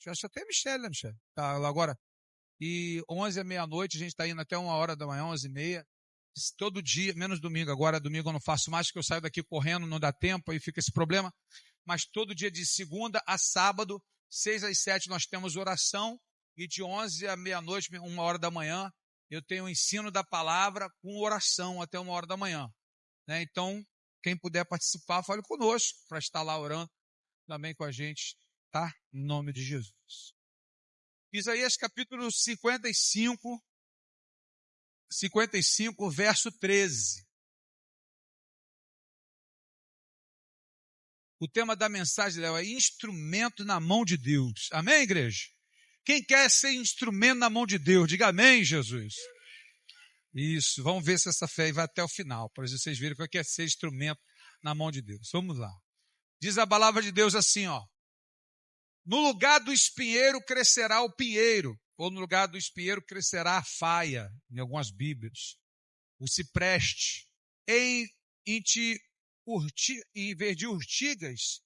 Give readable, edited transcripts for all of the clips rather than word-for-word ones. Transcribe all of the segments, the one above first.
Acho que até Michele, né, Michele? Tá lá agora. E 11 à meia-noite, a gente está indo até 1h da manhã, 11h30. Todo dia, menos domingo. Agora, domingo eu não faço mais, porque eu saio daqui correndo, não dá tempo, aí fica esse problema. Mas todo dia de segunda a sábado, 6 às 7, nós temos oração. E de 11 à meia-noite, 1h da manhã, eu tenho o ensino da palavra com oração até 1h da manhã. Né? Então, quem puder participar, fale conosco, para estar lá orando também com a gente, tá? Em nome de Jesus. Isaías capítulo 55, verso 13. O tema da mensagem, Léo, é instrumento na mão de Deus. Amém, igreja? Quem quer ser instrumento na mão de Deus? Diga amém, Jesus. Isso, vamos ver se essa fé vai até o final, para vocês verem o que é ser instrumento na mão de Deus. Vamos lá. Diz a palavra de Deus assim, ó. No lugar do espinheiro crescerá o pinheiro, ou no lugar do espinheiro crescerá a faia, em algumas Bíblias. O cipreste. Em vez de urtigas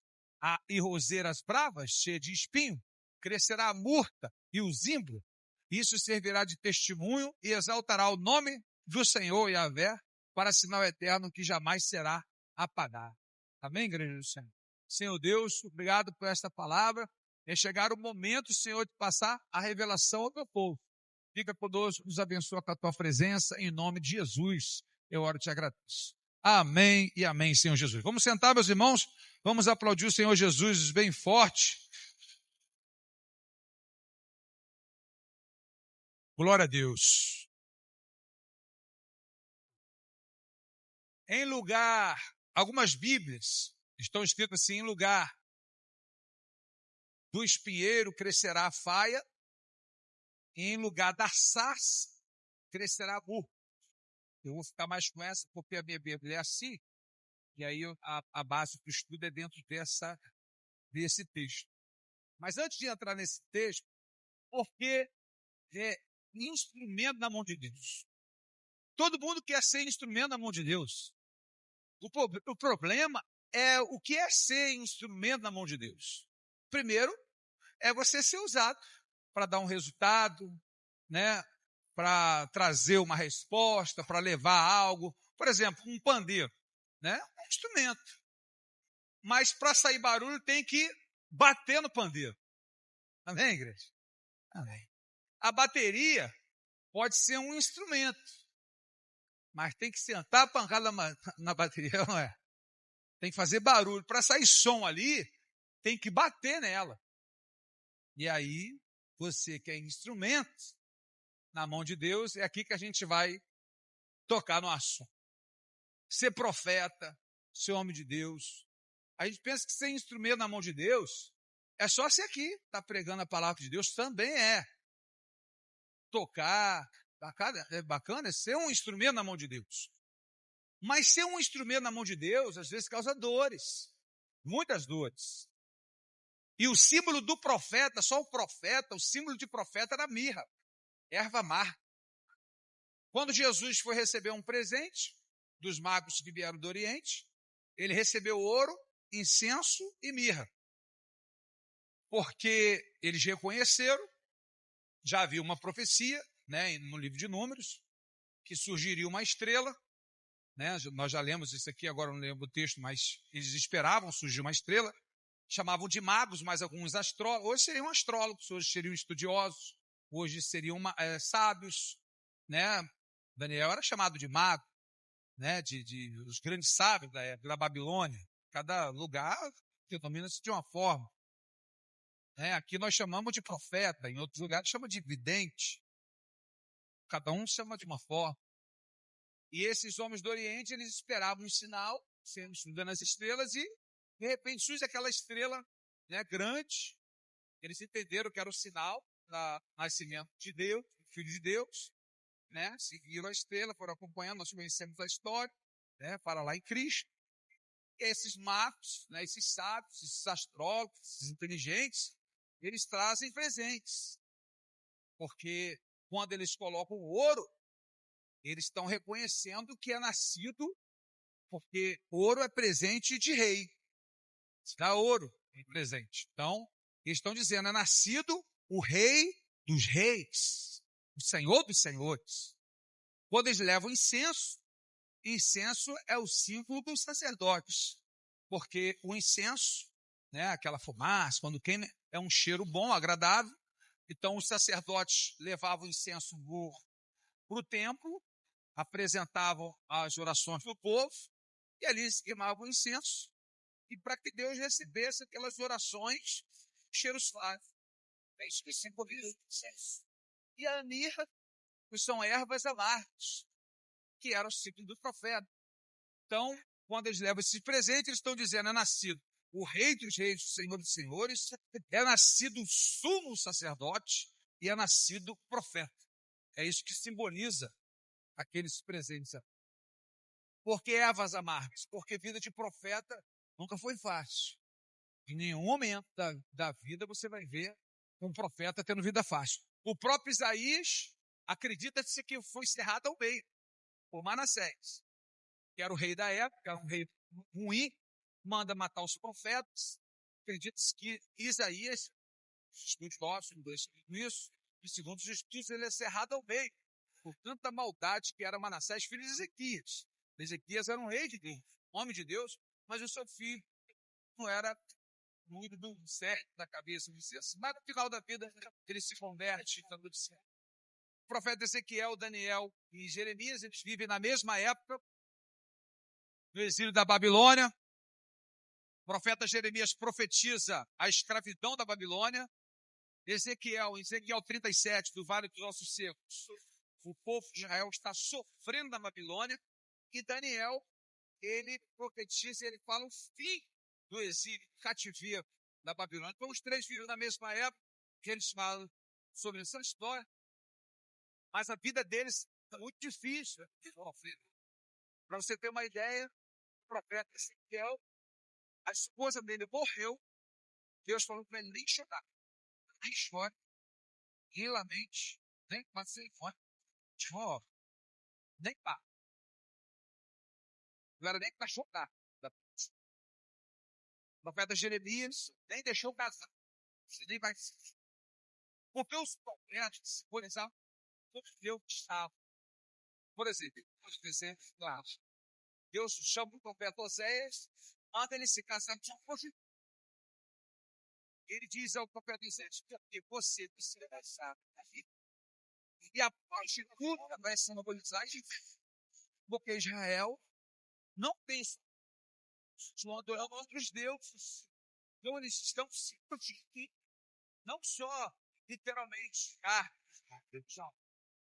e roseiras bravas, cheias de espinho, crescerá a murta e o zimbro. Isso servirá de testemunho e exaltará o nome do Senhor Yahvé para sinal eterno que jamais será apagado. Amém, igreja do Senhor? Senhor Deus, obrigado por esta palavra. É chegar o momento, Senhor, de passar a revelação ao teu povo. Fica conosco, nos abençoa com a tua presença, em nome de Jesus. Eu oro e te agradeço. Amém e amém, Senhor Jesus. Vamos sentar, meus irmãos. Vamos aplaudir o Senhor Jesus bem forte. Glória a Deus. Em lugar, algumas Bíblias estão escritas assim, em lugar do espinheiro crescerá a faia, e em lugar da sarça crescerá a murta. Eu vou ficar mais com essa, porque a minha Bíblia é assim, e aí a base do estudo é dentro desse texto. Mas antes de entrar nesse texto, porque é instrumento na mão de Deus. Todo mundo quer ser instrumento na mão de Deus. O problema é o que é ser instrumento na mão de Deus. Primeiro, é você ser usado para dar um resultado, né? Para trazer uma resposta, para levar algo. Por exemplo, um pandeiro, né? Um instrumento. Mas para sair barulho tem que bater no pandeiro. Amém, igreja? Amém. A bateria pode ser um instrumento, mas tem que sentar a pancada na bateria, não é? Tem que fazer barulho. Para sair som ali, tem que bater nela. E aí, você que é instrumento na mão de Deus, é aqui que a gente vai tocar no assunto. Ser profeta, ser homem de Deus. A gente pensa que ser instrumento na mão de Deus é só ser aqui, tá pregando a palavra de Deus, também é. Tocar, é bacana, é ser um instrumento na mão de Deus. Mas ser um instrumento na mão de Deus, às vezes causa dores, muitas dores. E o símbolo do profeta, só o profeta, o símbolo de profeta era a mirra, erva amarga. Quando Jesus foi receber um presente dos magos que vieram do Oriente, ele recebeu ouro, incenso e mirra. Porque eles reconheceram, já havia uma profecia, né, no livro de Números, que surgiria uma estrela, né, nós já lemos isso aqui, agora não lembro o texto, mas eles esperavam surgir uma estrela, chamavam de magos, mas alguns astrólogos, hoje seriam astrólogos, hoje seriam estudiosos, hoje seriam sábios, né? Daniel era chamado de mago, né? Os grandes sábios da época, da Babilônia. Cada lugar denomina-se de uma forma. Né? Aqui nós chamamos de profeta, em outros lugares chama de vidente. Cada um chama de uma forma. E esses homens do Oriente, eles esperavam um sinal, sendo estudando as estrelas, e de repente surge aquela estrela, né, grande. Eles entenderam que era o sinal do nascimento de Deus, do Filho de Deus, né? Seguiram a estrela, foram acompanhando, nós conhecemos a história, né? Para lá em Cristo. E esses magos, né, esses sábios, esses astrólogos, esses inteligentes, eles trazem presentes. Porque quando eles colocam o ouro, eles estão reconhecendo que é nascido, porque ouro é presente de rei. Se dá ouro em presente. Então, Eles estão dizendo, é nascido o rei dos reis, o senhor dos senhores. Quando eles levam incenso é o símbolo dos sacerdotes, porque o incenso, né, aquela fumaça, quando queima, é um cheiro bom, agradável. Então os sacerdotes levavam o incenso para o templo, apresentavam as orações do povo, e ali se queimavam o incenso, e para que Deus recebesse aquelas orações, cheiro suave. É isso que simboliza o incenso. E a mirra, que são ervas amargas, que era o símbolo do profeta. Então, quando eles levam esses presentes, eles estão dizendo, é nascido o rei dos reis, o senhor dos senhores, é nascido o sumo sacerdote e é nascido o profeta. É isso que simboliza aqueles presentes. Por que ervas amargas? Porque vida de profeta nunca foi fácil. Em nenhum momento da vida você vai ver um profeta tendo vida fácil. O próprio Isaías acredita-se que foi cerrado ao meio por Manassés, que era o rei da época, era um rei ruim, manda matar os profetas. Acredita-se que Isaías, estudiosos isso, e segundo os estudos, ele é cerrado ao meio, por tanta maldade que era Manassés, filho de Ezequias. Ezequias era um rei de Deus, homem de Deus, mas o seu filho não era muito do certo da cabeça, mas no final da vida ele se converte, está tudo certo. O profeta Ezequiel, Daniel e Jeremias, eles vivem na mesma época, no exílio da Babilônia. O profeta Jeremias profetiza a escravidão da Babilônia. Ezequiel 37, do Vale dos Ossos Secos, o povo de Israel está sofrendo na Babilônia. E Daniel, ele profetiza, ele fala o fim do exílio, cativeiro da Babilônia. Então, os três vivem na mesma época, que eles falam sobre essa história, mas a vida deles é muito difícil. Para você ter uma ideia, o profeta Ezequiel, a esposa dele morreu, Deus falou para ele nem chorar, nem chore, nem lamente, nem passei fora, nem pá. Não era nem para chorar. O profeta Jeremias nem deixou casar. Você nem vai. Porque os profetas, por exemplo, Deus estava. Por exemplo, claro, Deus chama o profeta Oséias, antes ele se casar com uma prostituta. Ele diz ao profeta Oséias, porque você precisa casar na vida. E a prostituta vai simbolizar isso. Porque Israel não pensa estão adorando outros deuses. Então eles estão se prostituindo, não só literalmente religião.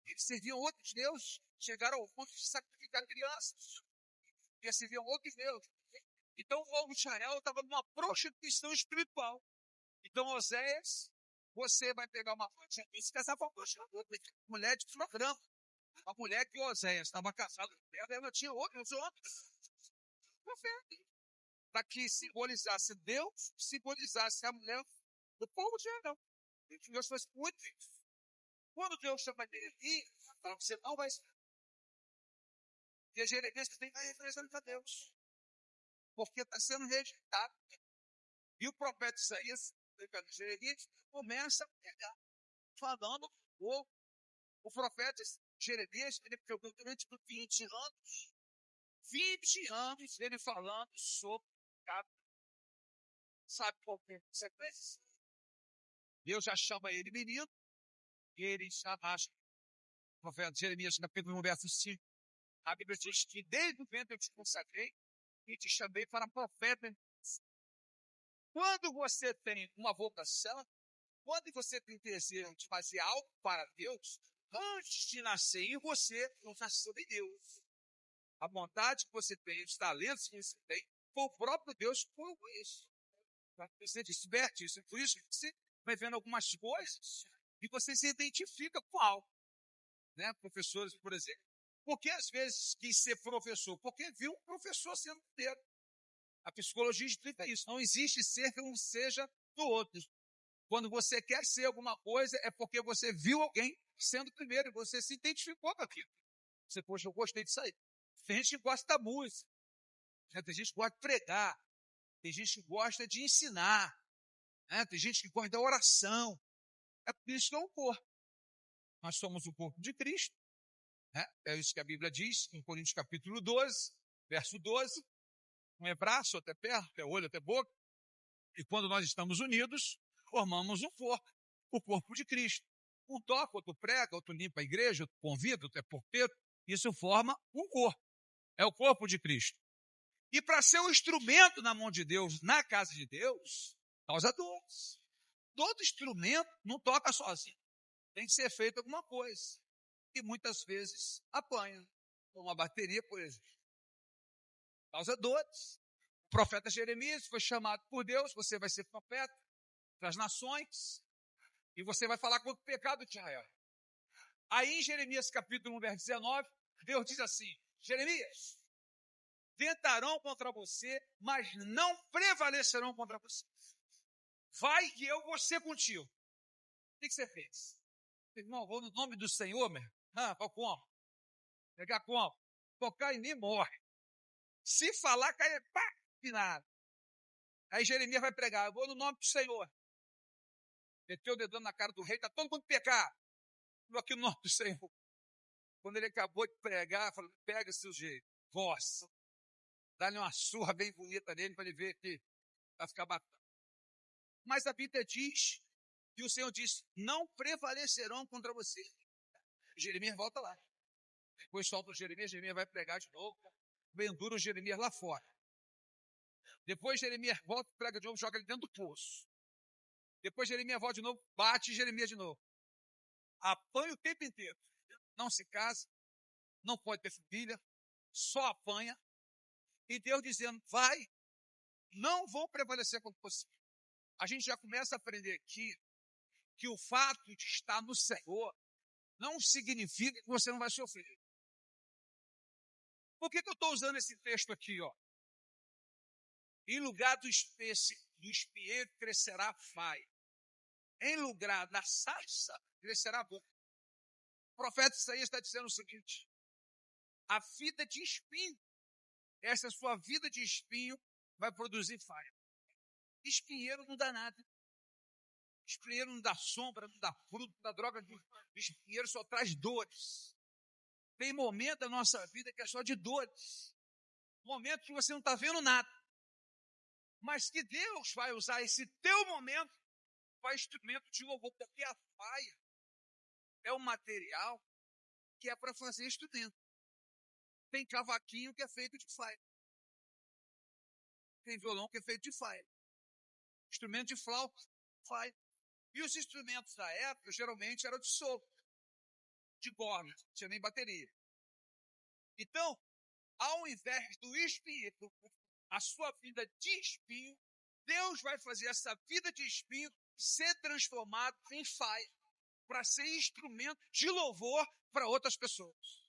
Eles serviam outros deuses, chegaram ao ponto de sacrificar crianças. Eles serviam outros deuses. Então o povo de Israel estava numa prostituição espiritual. Então Oséias, você vai pegar uma mulher e se casar com uma mulher de programa. A mulher que Oséias estava casado com ela tinha outros profetas. Para que simbolizasse Deus, simbolizasse a mulher do povo de Israel. Deus faz muito isso. Quando Deus chama Jeremias, fala que você não vai ser. Porque Jeremias tem que representar Deus. Porque está sendo rejeitado. E o profeta Isaías, Jeremias, começa a pegar, falando, o profeta Jeremias, ele pegou durante 20 anos, 20 anos, ele falando sobre cada. Sabe qual é a sequência? Deus já chama ele menino, e ele já acha. O profeta Jeremias, capítulo 1, verso 5, a Bíblia diz que desde o ventre eu te consagrei e te chamei para profeta. Quando você tem uma vocação, quando você tem desejo de fazer algo para Deus, antes de nascer em você, não nasceu em Deus. A vontade que você tem, os talentos que você tem, foi o próprio Deus que foi isso. Você desperte isso. Por isso que você vai vendo algumas coisas e você se identifica com algo. Né? Professores, por exemplo. Por que às vezes quis ser professor? Porque viu um professor sendo primeiro. A psicologia explica isso. Não existe ser que um seja do outro. Quando você quer ser alguma coisa, é porque você viu alguém sendo primeiro e você se identificou com aquilo. Você, poxa, eu gostei disso aí. Tem gente que gosta da música. Tem gente que gosta de pregar. Tem gente que gosta de ensinar. Tem gente que gosta da oração. É por isso que é um corpo. Nós somos o corpo de Cristo. É isso que a Bíblia diz em Coríntios capítulo 12, verso 12. Um é braço, outro é perna, outro é olho, outro é boca. E quando nós estamos unidos, formamos um corpo, o corpo de Cristo. Um toca, outro prega, outro limpa a igreja, outro convida, outro é porteiro. Isso forma um corpo. É o corpo de Cristo. E para ser um instrumento na mão de Deus, na casa de Deus, causa dores. Todo instrumento não toca sozinho. Tem que ser feito alguma coisa. E muitas vezes apanha. Uma bateria, por exemplo. Causa dores. O profeta Jeremias foi chamado por Deus, você vai ser profeta para as nações, e você vai falar contra o pecado de Israel. Aí em Jeremias capítulo 1, verso 19, Deus diz assim: Jeremias, tentarão contra você, mas não prevalecerão contra você. Vai que eu vou ser contigo. O que você fez? Irmão, vou no nome do Senhor, meu. Qual como? Pegar como? Tocar em mim, morre. Se falar, cai, pá, nada. Aí Jeremias vai pregar: eu vou no nome do Senhor. Meteu o dedão na cara do rei, está todo mundo pecar. Vou aqui no nome do Senhor. Quando ele acabou de pregar, falou: pega seu jeito, voz. Dá-lhe uma surra bem bonita nele para ele ver que vai ficar bacana. Mas a Bíblia diz que o Senhor disse: não prevalecerão contra você. Jeremias volta lá. Depois solta o Jeremias vai pregar de novo. Pendura o Jeremias lá fora. Depois Jeremias volta, prega de novo, joga ele dentro do poço. Depois Jeremias volta de novo, bate Jeremias de novo. Apanha o tempo inteiro. Não se casa, não pode ter filha, só apanha. E Deus dizendo: vai, não vou prevalecer contra você. A gente já começa a aprender aqui que o fato de estar no Senhor não significa que você não vai sofrer. Por que eu estou usando esse texto aqui? Em lugar do espinheiro crescerá a faia. Em lugar da sarça crescerá a boca. O profeta Isaías está dizendo o seguinte: a vida de espinho, essa sua vida de espinho vai produzir faia. Espinheiro não dá nada. Espinheiro não dá sombra, não dá fruto, não dá droga. Espinheiro só traz dores. Tem momento da nossa vida que é só de dores. Momento que você não está vendo nada. Mas que Deus vai usar esse teu momento para instrumento de louvor, porque a faia é um material que é para fazer instrumento. Tem cavaquinho que é feito de faia. Tem violão que é feito de faia. Instrumento de flauta, faia. E os instrumentos da época geralmente eram de sopro, de corda, não tinha nem bateria. Então, ao invés do espinho, a sua vida de espinho, Deus vai fazer essa vida de espinho ser transformada em faia, para ser instrumento de louvor para outras pessoas.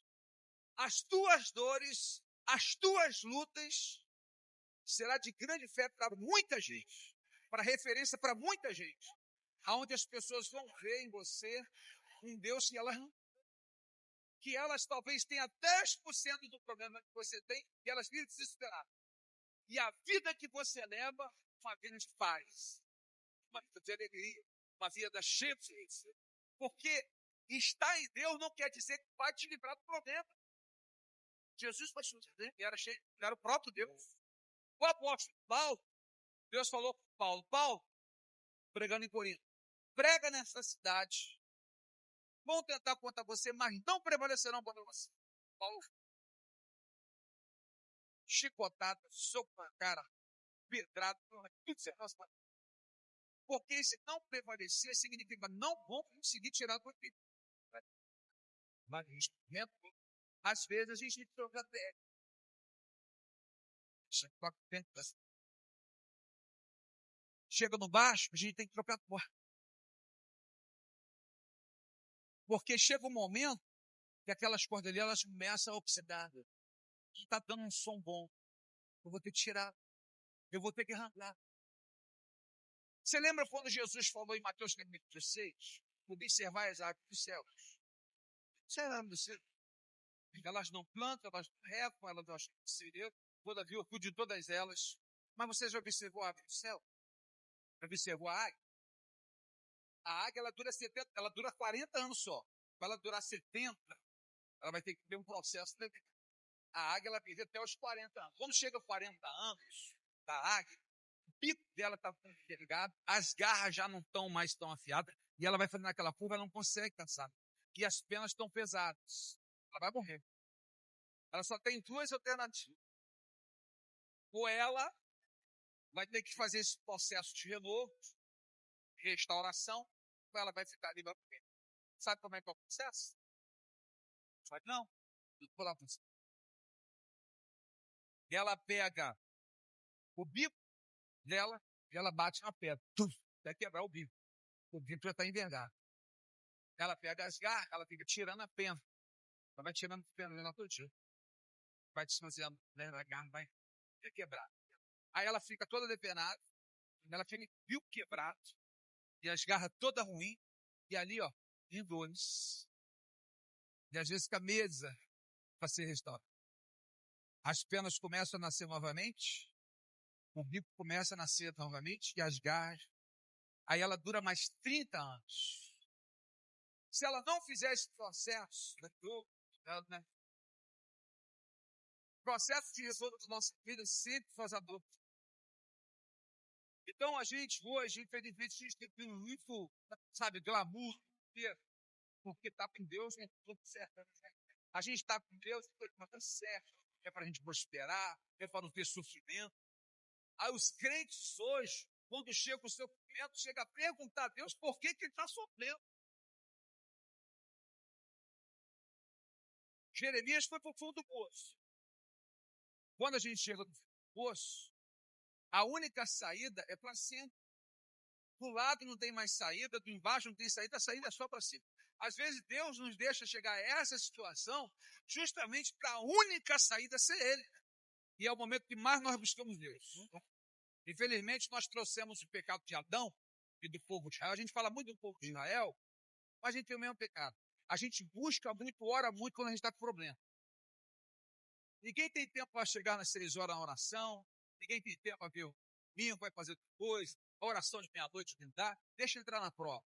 As tuas dores, as tuas lutas, será de grande fé para muita gente, para referência para muita gente, aonde as pessoas vão ver em você um Deus que elas talvez tenham 10% do problema que você tem, e elas vivem desesperadas. E a vida que você leva, uma vida de paz, uma vida de alegria, uma vida cheia de felicidade. Porque estar em Deus não quer dizer que vai te livrar do problema. Jesus foi ele era o próprio Deus. O apóstolo Paulo, Deus falou para Paulo, pregando em Corinto: prega nessa cidade. Vão tentar contra você, mas não prevalecerão contra você. Paulo, chicotado, soco na cara, pedrado, tudo certo. Porque se não prevalecer, significa não vão conseguir tirar do filho. Mas instrumento, às vezes a gente troca pé. Chega no baixo, a gente tem que trocar porta. Porque chega um momento que aquelas cordas ali, elas começam a oxidar. Não está dando um som bom. Eu vou ter que tirar. Eu vou ter que arrancar. Você lembra quando Jesus falou em Mateus capítulo 16? Observar as aves dos céus. Você lembra disso? Elas não plantam, elas não regam, elas não acham que seria. Todavia eu cuido de todas elas. Mas você já observou a ave do céu? Já observou a águia? A águia, ela dura 40 anos só. Para ela durar 70, ela vai ter que ter um processo. A águia, ela vive até os 40 anos. Quando chega aos 40 anos da águia, o pico dela está envergado, as garras já não estão mais tão afiadas, e ela vai fazendo aquela curva, ela não consegue caçar. E as penas estão pesadas. Ela vai morrer. Ela só tem duas alternativas. Ou ela vai ter que fazer esse processo de renovo, de restauração, ou ela vai ficar ali. Sabe como é que é o processo? Sabe não? Vou lá para você. Ela pega o bico dela e ela bate na pedra. Vai quebrar o bico. O bico já está envergado. Ela pega as garras, ela fica tirando a pena. Ela vai tirando a pena dela todo dia. Vai desfazendo, né? A garra vai quebrar. Aí ela fica toda depenada, ela fica bico quebrado, e as garras todas ruins, e ali, ó, em dores. E às vezes fica mesa para ser restaurado. As penas começam a nascer novamente, o bico começa a nascer novamente, e as garras. Aí ela dura mais 30 anos. Se ela não fizer esse processo, né? Processo de resolver da nossa vida sempre faz a dor. Então a gente hoje, infelizmente, a gente tem muito, sabe, glamour, porque está com Deus, é tudo certo. A gente está com Deus, está tudo certo. É para a gente prosperar, é para não ter sofrimento. Aí os crentes hoje, quando chega o seu sofrimento, chega a perguntar a Deus por que ele está sofrendo. Jeremias foi para o fundo do poço. Quando a gente chega no poço, a única saída é para cima. Do lado não tem mais saída, do embaixo não tem saída, a saída é só para cima. Às vezes Deus nos deixa chegar a essa situação justamente para a única saída ser Ele. E é o momento que mais nós buscamos Deus. Infelizmente, nós trouxemos o pecado de Adão e do povo de Israel. A gente fala muito do povo de Israel, mas a gente tem o mesmo pecado. A gente busca muito, ora muito quando a gente está com problema. Ninguém tem tempo para chegar nas 6 horas na oração. Ninguém tem tempo para ver o domingo, vai fazer outra coisa. A oração de meia-noite não dá. Deixa entrar na prova.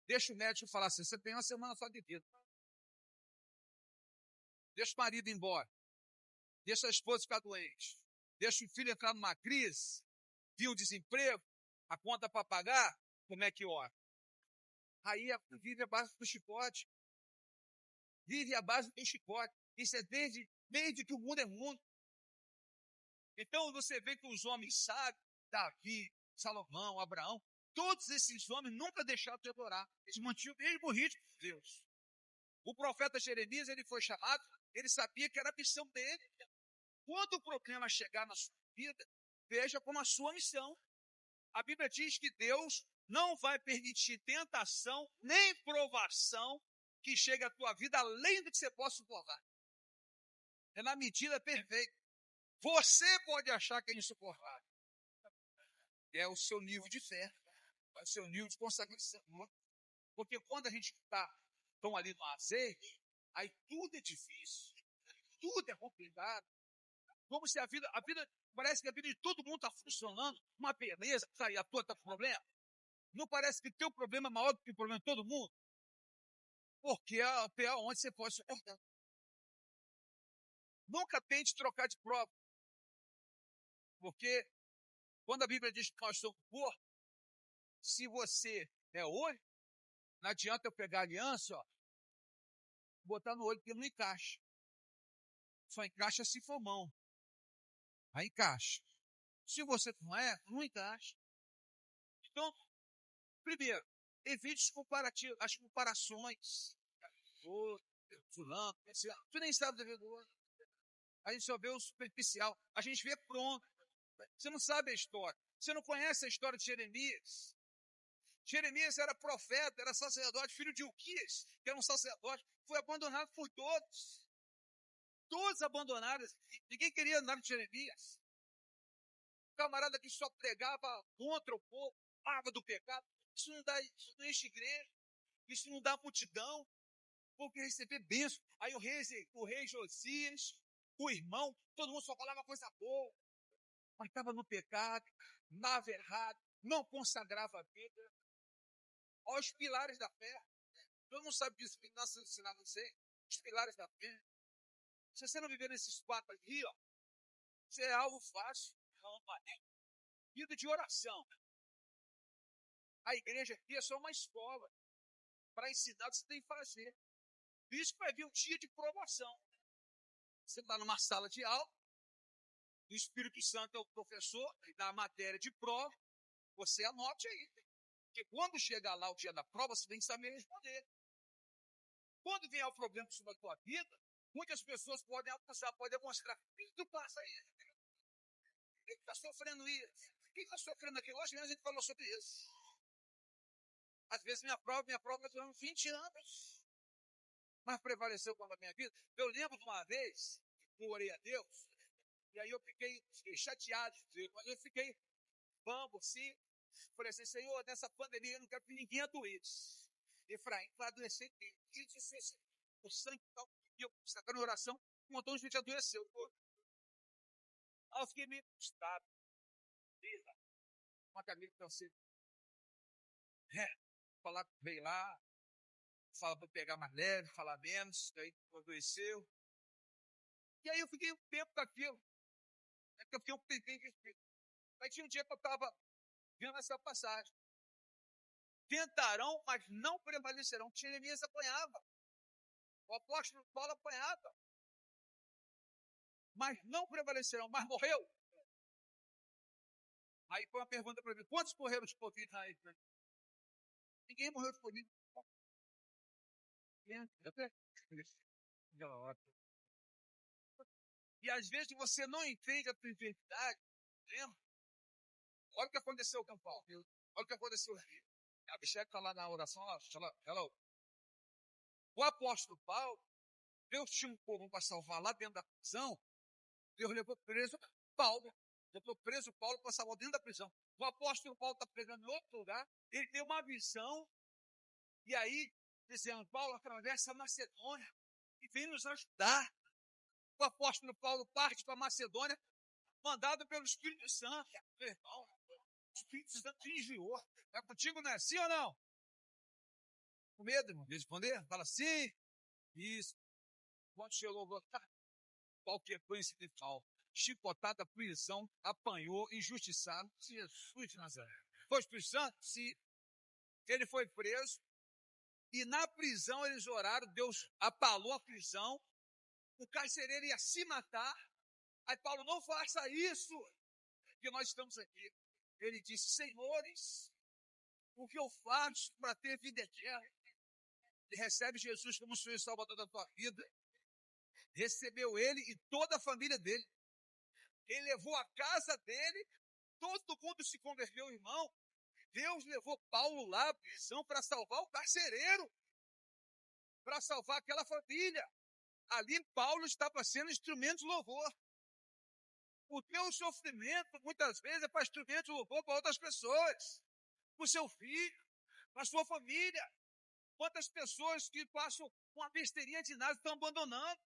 Deixa o médico falar assim, você tem uma semana só de vida. Deixa o marido ir embora. Deixa a esposa ficar doente. Deixa o filho entrar numa crise. Vir um desemprego. A conta para pagar. Como é que ora? Aí vive a base do chicote. Vive a base do chicote. Isso é desde que o mundo é mundo. Então você vê que os homens sábios, Davi, Salomão, Abraão, todos esses homens nunca deixaram de adorar. Eles mantinham o mesmo ritmo de Deus. O profeta Jeremias, ele foi chamado, ele sabia que era a missão dele. Quando o problema chegar na sua vida, veja como a sua missão. A Bíblia diz que Deus não vai permitir tentação nem provação que chegue à tua vida além do que você possa suportar. É na medida perfeita. Você pode achar que é insuportável. É o seu nível de fé, é o seu nível de consagração. Porque quando a gente está tão ali no azeite, aí tudo é difícil, tudo é complicado. Como se a vida, parece que a vida de todo mundo está funcionando, uma beleza, e a tua está com problema. Não parece que teu problema é maior do que o problema de todo mundo? Porque é até onde você pode suportar. Nunca tente trocar de prova. Porque quando a Bíblia diz que nós somos corpo, se você é olho, não adianta eu pegar a aliança, ó, botar no olho, porque não encaixa. Só encaixa se for mão. Aí encaixa. Se você não é, não encaixa. Então, primeiro, evite as comparações. Fulano, tu nem sabe do devedor. A gente só vê o superficial. A gente vê pronto. Você não sabe a história. Você não conhece a história de Jeremias. Jeremias era profeta, era sacerdote, filho de Ilquias, que era um sacerdote. Foi abandonado por todos. Todos abandonaram. Ninguém queria andar com Jeremias. O camarada que só pregava contra o povo, falava do pecado. Isso não enche igreja. Isso não dá multidão. Porque receber bênção. Aí o rei Josias, o irmão, todo mundo só falava coisa boa. Mas estava no pecado, andava errado, não consagrava a vida aos pilares da fé. Todo mundo sabe disso, que nós ensinamos a você, os pilares da fé. Se você não viver nesses 4 aqui, ó, você é alvo fácil. Vida de oração. A igreja aqui é só uma escola para ensinar o que você tem que fazer. Por isso que vai vir um dia de provação. Você está numa sala de aula, o Espírito Santo é o professor, ele dá a matéria de prova, você anote aí. Porque quando chegar lá o dia da prova, você tem que saber responder. Quando vier o problema sobre a tua vida, muitas pessoas podem alcançar, podem demonstrar. O que tu passa aí? Quem está sofrendo isso? Quem está sofrendo aqui? Hoje mesmo a gente falou sobre isso. Às vezes minha prova durou 20 anos. Mas prevaleceu contra a minha vida. Eu lembro de uma vez que eu orei a Deus, e aí eu fiquei chateado, mas eu fiquei bambo, assim. Falei assim, Senhor, nessa pandemia eu não quero que ninguém adoeça. Efraim vai adoecer quem? O sangue tal, e eu sacando oração, um montão de gente adoeceu. Aí eu fiquei meio frustrado. Uma amiga que assim, falar veio lá, fala para pegar mais leve, falar menos, daí adoeceu. E aí eu fiquei um tempo com aquilo. Eu fiquei um tempinho de espírito. Aí tinha um dia que eu estava vendo essa passagem. Tentarão, mas não prevalecerão. Jeremias apanhava. O apóstolo Paulo apanhava. Mas não prevalecerão, mas morreu. Aí foi uma pergunta para mim, quantos morreram de Covid aí? Ninguém morreu de Covid. E às vezes você não entende a tua enfermidade, lembra? Olha o que aconteceu com Paulo. Olha o que aconteceu aqui. A Bicheca está lá na oração, ela. O apóstolo Paulo, Deus tinha um povo para salvar lá dentro da prisão, Deus levou preso Paulo. Levou preso Paulo para salvar dentro da prisão. O apóstolo Paulo está pregando em outro lugar, ele tem uma visão, e aí, dizendo, Paulo atravessa a Macedônia e vem nos ajudar. O apóstolo Paulo parte para a Macedônia, mandado pelo Espírito Santo. Irmão, o Espírito Santo te enviou. É contigo, não é? Sim ou não? Com medo, irmão, de responder? Fala sim. Isso. Quando chegou, qualquer coisa de tal. Chicotada, prisão, apanhou, injustiçado. Jesus de Nazaré. Foi Espírito Santo? Sim. Ele foi preso. E na prisão eles oraram, Deus abalou a prisão. O carcereiro ia se matar. Aí Paulo, não faça isso, que nós estamos aqui. Ele disse, senhores, o que eu faço para ter vida eterna? Ele recebe Jesus como Senhor e Salvador da tua vida. Recebeu ele e toda a família dele. Ele levou a casa dele, todo mundo se converteu, irmão. Deus levou Paulo lá à prisão para salvar o carcereiro, para salvar aquela família. Ali Paulo estava sendo instrumento de louvor. O teu sofrimento, muitas vezes, é para instrumento de louvor para outras pessoas. Para o seu filho, para a sua família. Quantas pessoas que passam uma besteirinha de nada estão abandonando.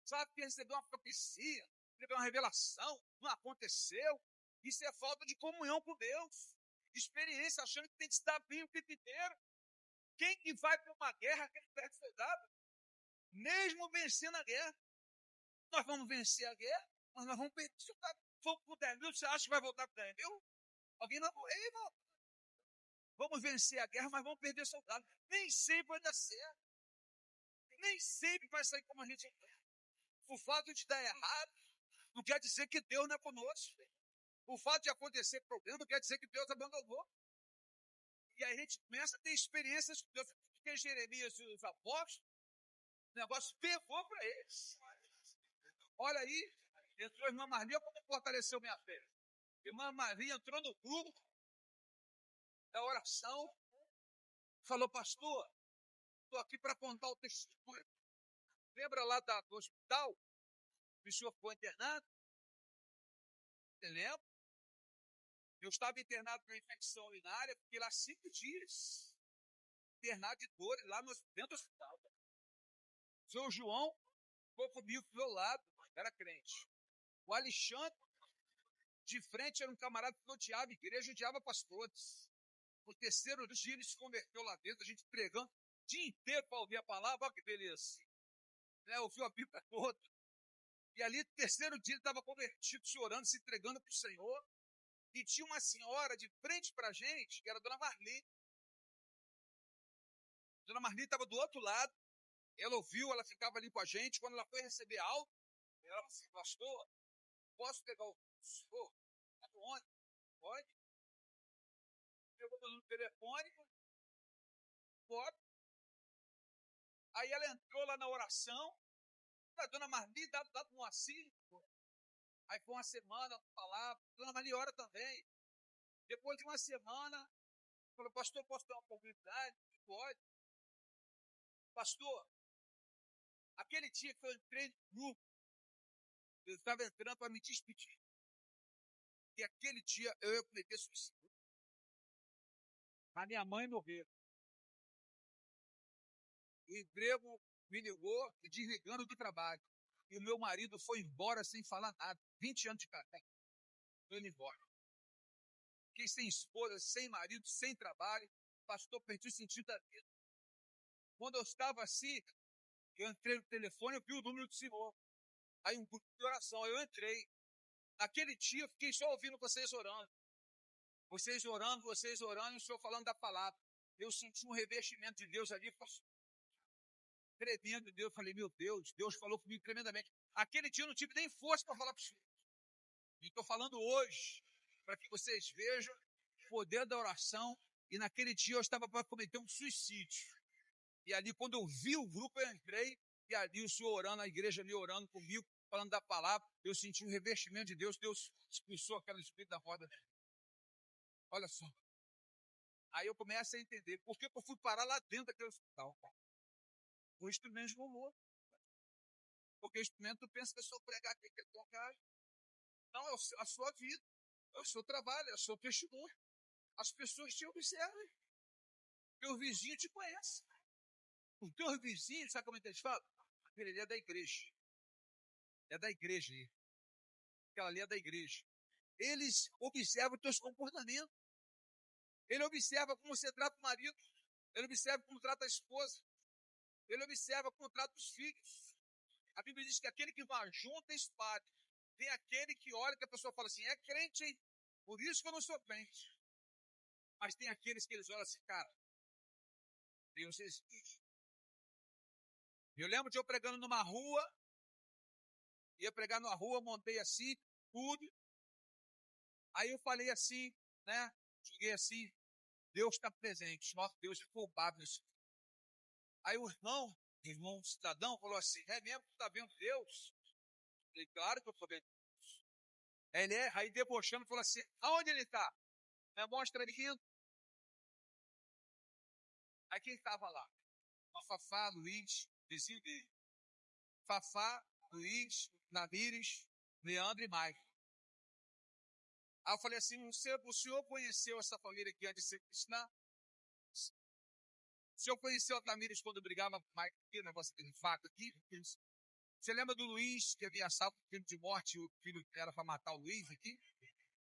Sabe que recebeu uma profecia, recebeu uma revelação, não aconteceu. Isso é falta de comunhão com Deus. Experiência, achando que tem que estar bem o tempo inteiro. Quem que vai para uma guerra que perde soldado? Mesmo vencendo a guerra. Nós vamos vencer a guerra, mas nós vamos perder soldado. Vamos para 10 mil, você acha que vai voltar para 10 mil? Alguém não morrer, irmão. Vamos vencer a guerra, mas vamos perder soldado. Nem sempre vai dar certo. Nem sempre vai sair como a gente quer. O fato de dar errado não quer dizer que Deus não é conosco. O fato de acontecer problema não quer dizer que Deus abandonou. E aí a gente começa a ter experiências com Deus. Porque Jeremias e os apóstolos, o negócio pegou para eles. Olha aí, entrou a irmã Maria, como fortaleceu minha fé. Irmã Maria entrou no grupo da oração, falou, pastor, estou aqui para contar o testemunho. Lembra lá do hospital? O senhor ficou internado? Você lembra? Eu estava internado com infecção urinária, fiquei lá 5 dias. Internado de dor, lá dentro do hospital. O seu João ficou comigo do meu lado, era crente. O Alexandre De frente era um camarada que odiava a igreja, odiava pastores. No terceiro dia ele se converteu lá dentro, a gente pregando o dia inteiro para ouvir a palavra, olha que beleza. Ouviu a Bíblia toda. E ali, no terceiro dia, ele estava convertido, chorando, se entregando para o Senhor. E tinha uma senhora de frente para a gente, que era a Dona Marli. A Dona Marli estava do outro lado. Ela ouviu, ela ficava ali com a gente. Quando ela foi receber algo, ela falou assim: pastor, posso pegar o senhor? Onde? Pode. Pegou no telefone, pode. Aí ela entrou lá na oração. A Dona Marli dá para um assim. Aí foi uma semana, falava. Dona Marli ora também. Depois de uma semana, falou: pastor, posso dar uma oportunidade? Pode. Pastor, aquele dia que eu entrei no grupo, eu estava entrando para me despedir. E aquele dia eu ia cometer suicídio. A minha mãe morreu. O emprego me ligou, me desligando do trabalho. E o meu marido foi embora sem falar nada. 20 anos de carreira. Foi embora. Fiquei sem esposa, sem marido, sem trabalho. Pastor, perdi o sentido da vida. Quando eu estava assim, eu entrei no telefone, eu vi o número do Senhor. Aí um grupo de oração, eu entrei. Naquele dia, eu fiquei só ouvindo vocês orando. Vocês orando, e o Senhor falando da palavra. Eu senti um revestimento de Deus ali, tremendo de Deus. Eu falei, meu Deus, Deus falou comigo tremendamente. Aquele dia eu não tive nem força para falar para os filhos. E estou falando hoje, para que vocês vejam o poder da oração. E naquele dia eu estava para cometer um suicídio. E ali, quando eu vi o grupo, eu entrei. E ali o Senhor orando, a igreja ali orando comigo, falando da palavra. Eu senti um revestimento de Deus. Deus expulsou aquele espírito da roda. Olha só. Aí eu começo a entender por que eu fui parar lá dentro daquele hospital. O instrumento de louvor. Porque o instrumento, tu pensa que é só pregar aqui, que é tocar. Não, é a sua vida, é o seu trabalho, é o seu testemunho. As pessoas te observam. Teu vizinho te conhece. O teu vizinho, sabe como é que eles falam? Ele é da igreja. É da igreja. Aquela ali é da igreja. Eles observam os teus comportamentos. Ele observa como você trata o marido. Ele observa como trata a esposa. Ele observa como trata os filhos. A Bíblia diz que aquele que vai junto é espalha. Tem aquele que olha que a pessoa fala assim, é crente, hein? Por isso que eu não sou crente. Mas tem aqueles que eles olham assim, cara, Deus existe. Eu lembro de eu pregando numa rua, ia pregar numa rua, montei assim, tudo. Aí eu falei assim, né? Cheguei assim, Deus está presente. Nosso Deus ficou bárbaro. Aí o irmão cidadão, falou assim, é mesmo que tu está vendo Deus? Eu falei, claro que eu estou vendo Deus. Aí debochando, falou assim, aonde ele está? Mostra ele rindo. Aí quem estava lá? O Fafá, Luiz, vizinho dele. Fafá, Luiz, Namires, Leandro e Mike. Aí eu falei assim, o senhor conheceu essa família aqui antes de ser cristã? O senhor conheceu a Tamires quando brigava com o Mike aqui, negócio de fato aqui? Você lembra do Luiz, que havia assalto, filho de morte, e o filho era para matar o Luiz aqui?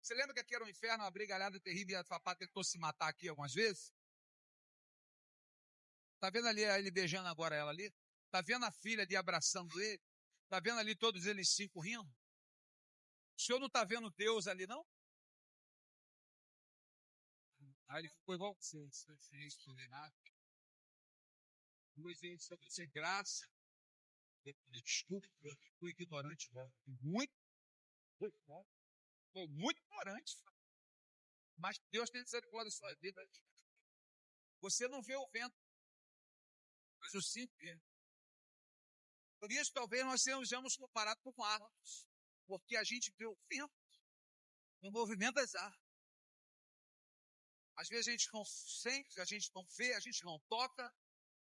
Você lembra que aqui era um inferno, uma brigalhada terrível, e a Fafá tentou se matar aqui algumas vezes? Tá vendo ali ele beijando agora ela ali? Tá vendo a filha ali abraçando ele? Tá vendo ali todos eles 5 rindo? O senhor não tá vendo Deus ali, não? Aí ele ficou igual você, sem graça. Desculpa, eu fui ignorante. Muito, muito ignorante. Mas Deus tem misericórdia da sua vida. Você não vê o vento, mas o sinto vê. Por isso, talvez nós sejamos comparados com árvores. Porque a gente vê o vento, o movimento das árvores. Às vezes a gente não sente, a gente não vê, a gente não toca,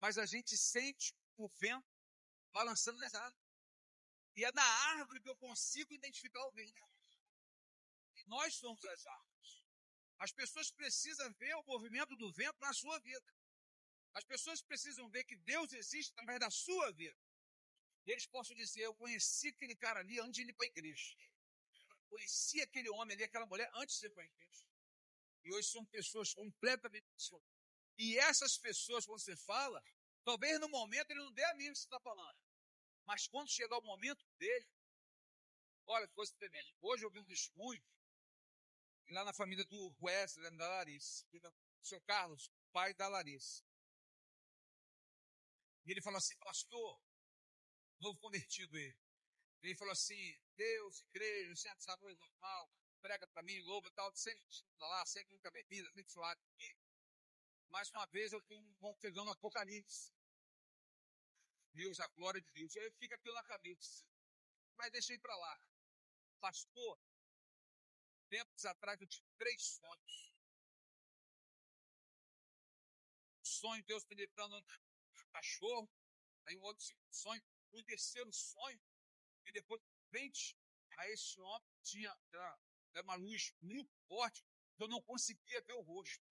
mas a gente sente o vento balançando nas árvores. E é na árvore que eu consigo identificar o vento. Nós somos as árvores. As pessoas precisam ver o movimento do vento na sua vida. As pessoas precisam ver que Deus existe através da sua vida. E eles possam dizer, eu conheci aquele cara ali antes de ir para a igreja. conheci aquele homem ali, aquela mulher, antes de ser conhecido. E hoje são pessoas completamente diferentes. E essas pessoas, quando você fala, talvez no momento ele não dê a mim que você está falando. Mas quando chegar o momento dele, olha que coisa tremenda. Hoje eu vi um testemunho, lá na família do Wesley, da Larissa, do seu Carlos, pai da Larissa. E ele falou assim, pastor, novo convertido ele. Ele falou assim, Deus, igreja, centro de saúde normal, prega para mim, louva e tal, sempre lá, sempre nunca bebida, sempre suado. E mais uma vez eu vou pegando o Apocalipse. Deus, a glória de Deus. E aí fica aquilo na cabeça. Mas deixa eu ir para lá. Pastor, tempos atrás eu tive 3 sonhos. Sonho de Deus penetrando no cachorro. Aí um outro sonho. O terceiro sonho. E depois, frente a esse homem, tinha uma luz muito forte. Eu não conseguia ver o rosto.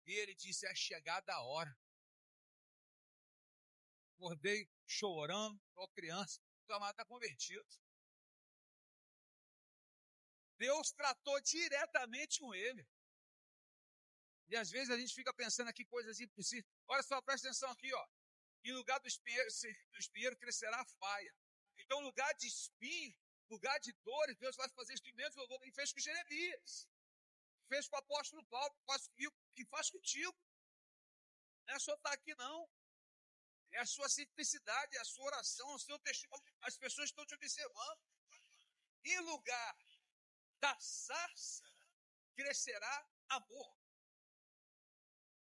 E ele disse, é chegada a hora. Acordei chorando, igual criança. O camarada está convertido. Deus tratou diretamente com ele. E às vezes a gente fica pensando aqui coisas impossíveis. Olha só, presta atenção aqui, ó. Em lugar do espinheiro crescerá a faia. Então, lugar de espinho, lugar de dores, Deus vai fazer instrumentos. Ele fez com Jeremias. Fez com o apóstolo Paulo, que faz contigo. Não é só estar aqui, não. É a sua simplicidade, é a sua oração, o seu testemunho. As pessoas estão te observando. Em lugar da sarça, crescerá amor.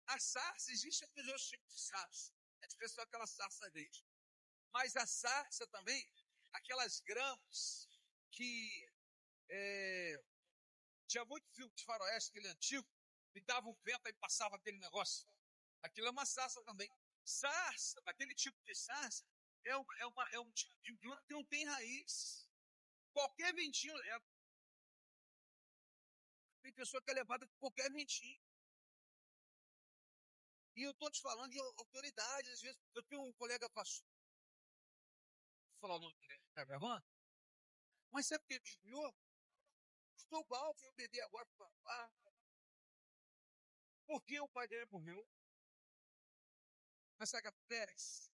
A sarça, existe dois tipos de sarça. É expressão aquela sarça verde. Mas a sarça também, aquelas gramas que tinha muito filme de faroeste, aquele antigo, e dava um vento e passava aquele negócio. Aquilo é uma sarça também. Sarça, aquele tipo de sarça, é um tipo de planta que não tem raiz. Qualquer ventinho leva. Tem pessoa que é levada por qualquer ventinho. E eu estou te falando de autoridade. Às vezes, eu tenho um colega pastor. Vou falar o nome dele, tá gravando? Mas sabe o que ele desviou? Estou mal, fui beber agora para o papá. Por que o pai dele morreu? Mas sabe o que acontece?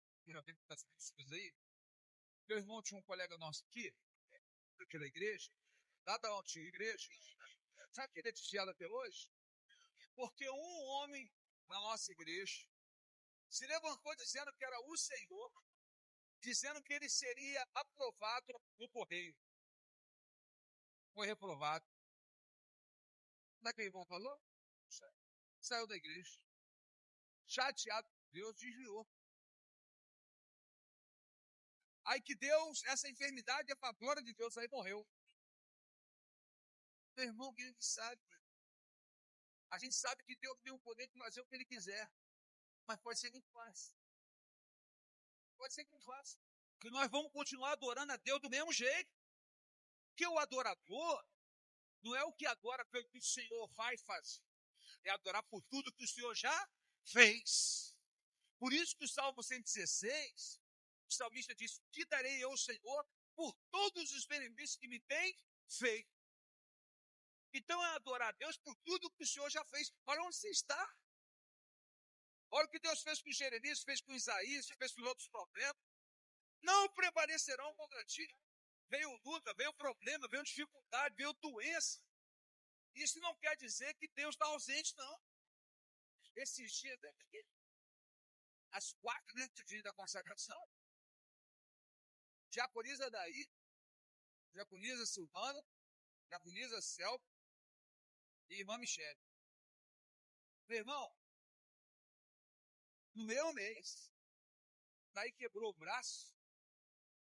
Aí? Meu irmão tinha um colega nosso aqui, daquela igreja, lá da antiga igreja. Sabe que ele é desviado até hoje? Porque um homem na nossa igreja se levantou dizendo que era o Senhor, dizendo que ele seria aprovado no correio. Foi reprovado. Sabe o que o irmão falou? Saiu da igreja. Chateado por Deus, desviou. Aí que Deus, essa enfermidade é para a glória de Deus, aí morreu. Meu irmão, que ele sabe. A gente sabe que Deus tem o poder de fazer o que ele quiser. Mas pode ser que não faça. Pode ser que não faça. Que nós vamos continuar adorando a Deus do mesmo jeito. Que o adorador não é o que adora pelo que o Senhor vai fazer. É adorar por tudo que o Senhor já fez. Por isso que o Salmo 116, o salmista diz, que darei eu, Senhor, por todos os benefícios que me tem feito. Então é adorar a Deus por tudo que o Senhor já fez. Olha onde você está. Olha o que Deus fez com Jeremias, fez com Isaías, fez com outros problemas. Não prevalecerão contra ti. Veio luta, veio problema, veio dificuldade, veio doença. Isso não quer dizer que Deus está ausente, não. Esses dias, às 4 dias da consagração, diaconisa Daí, diaconisa Silvana, diaconisa Celso e irmã Michele. Meu irmão, no meu mês, daí quebrou o braço,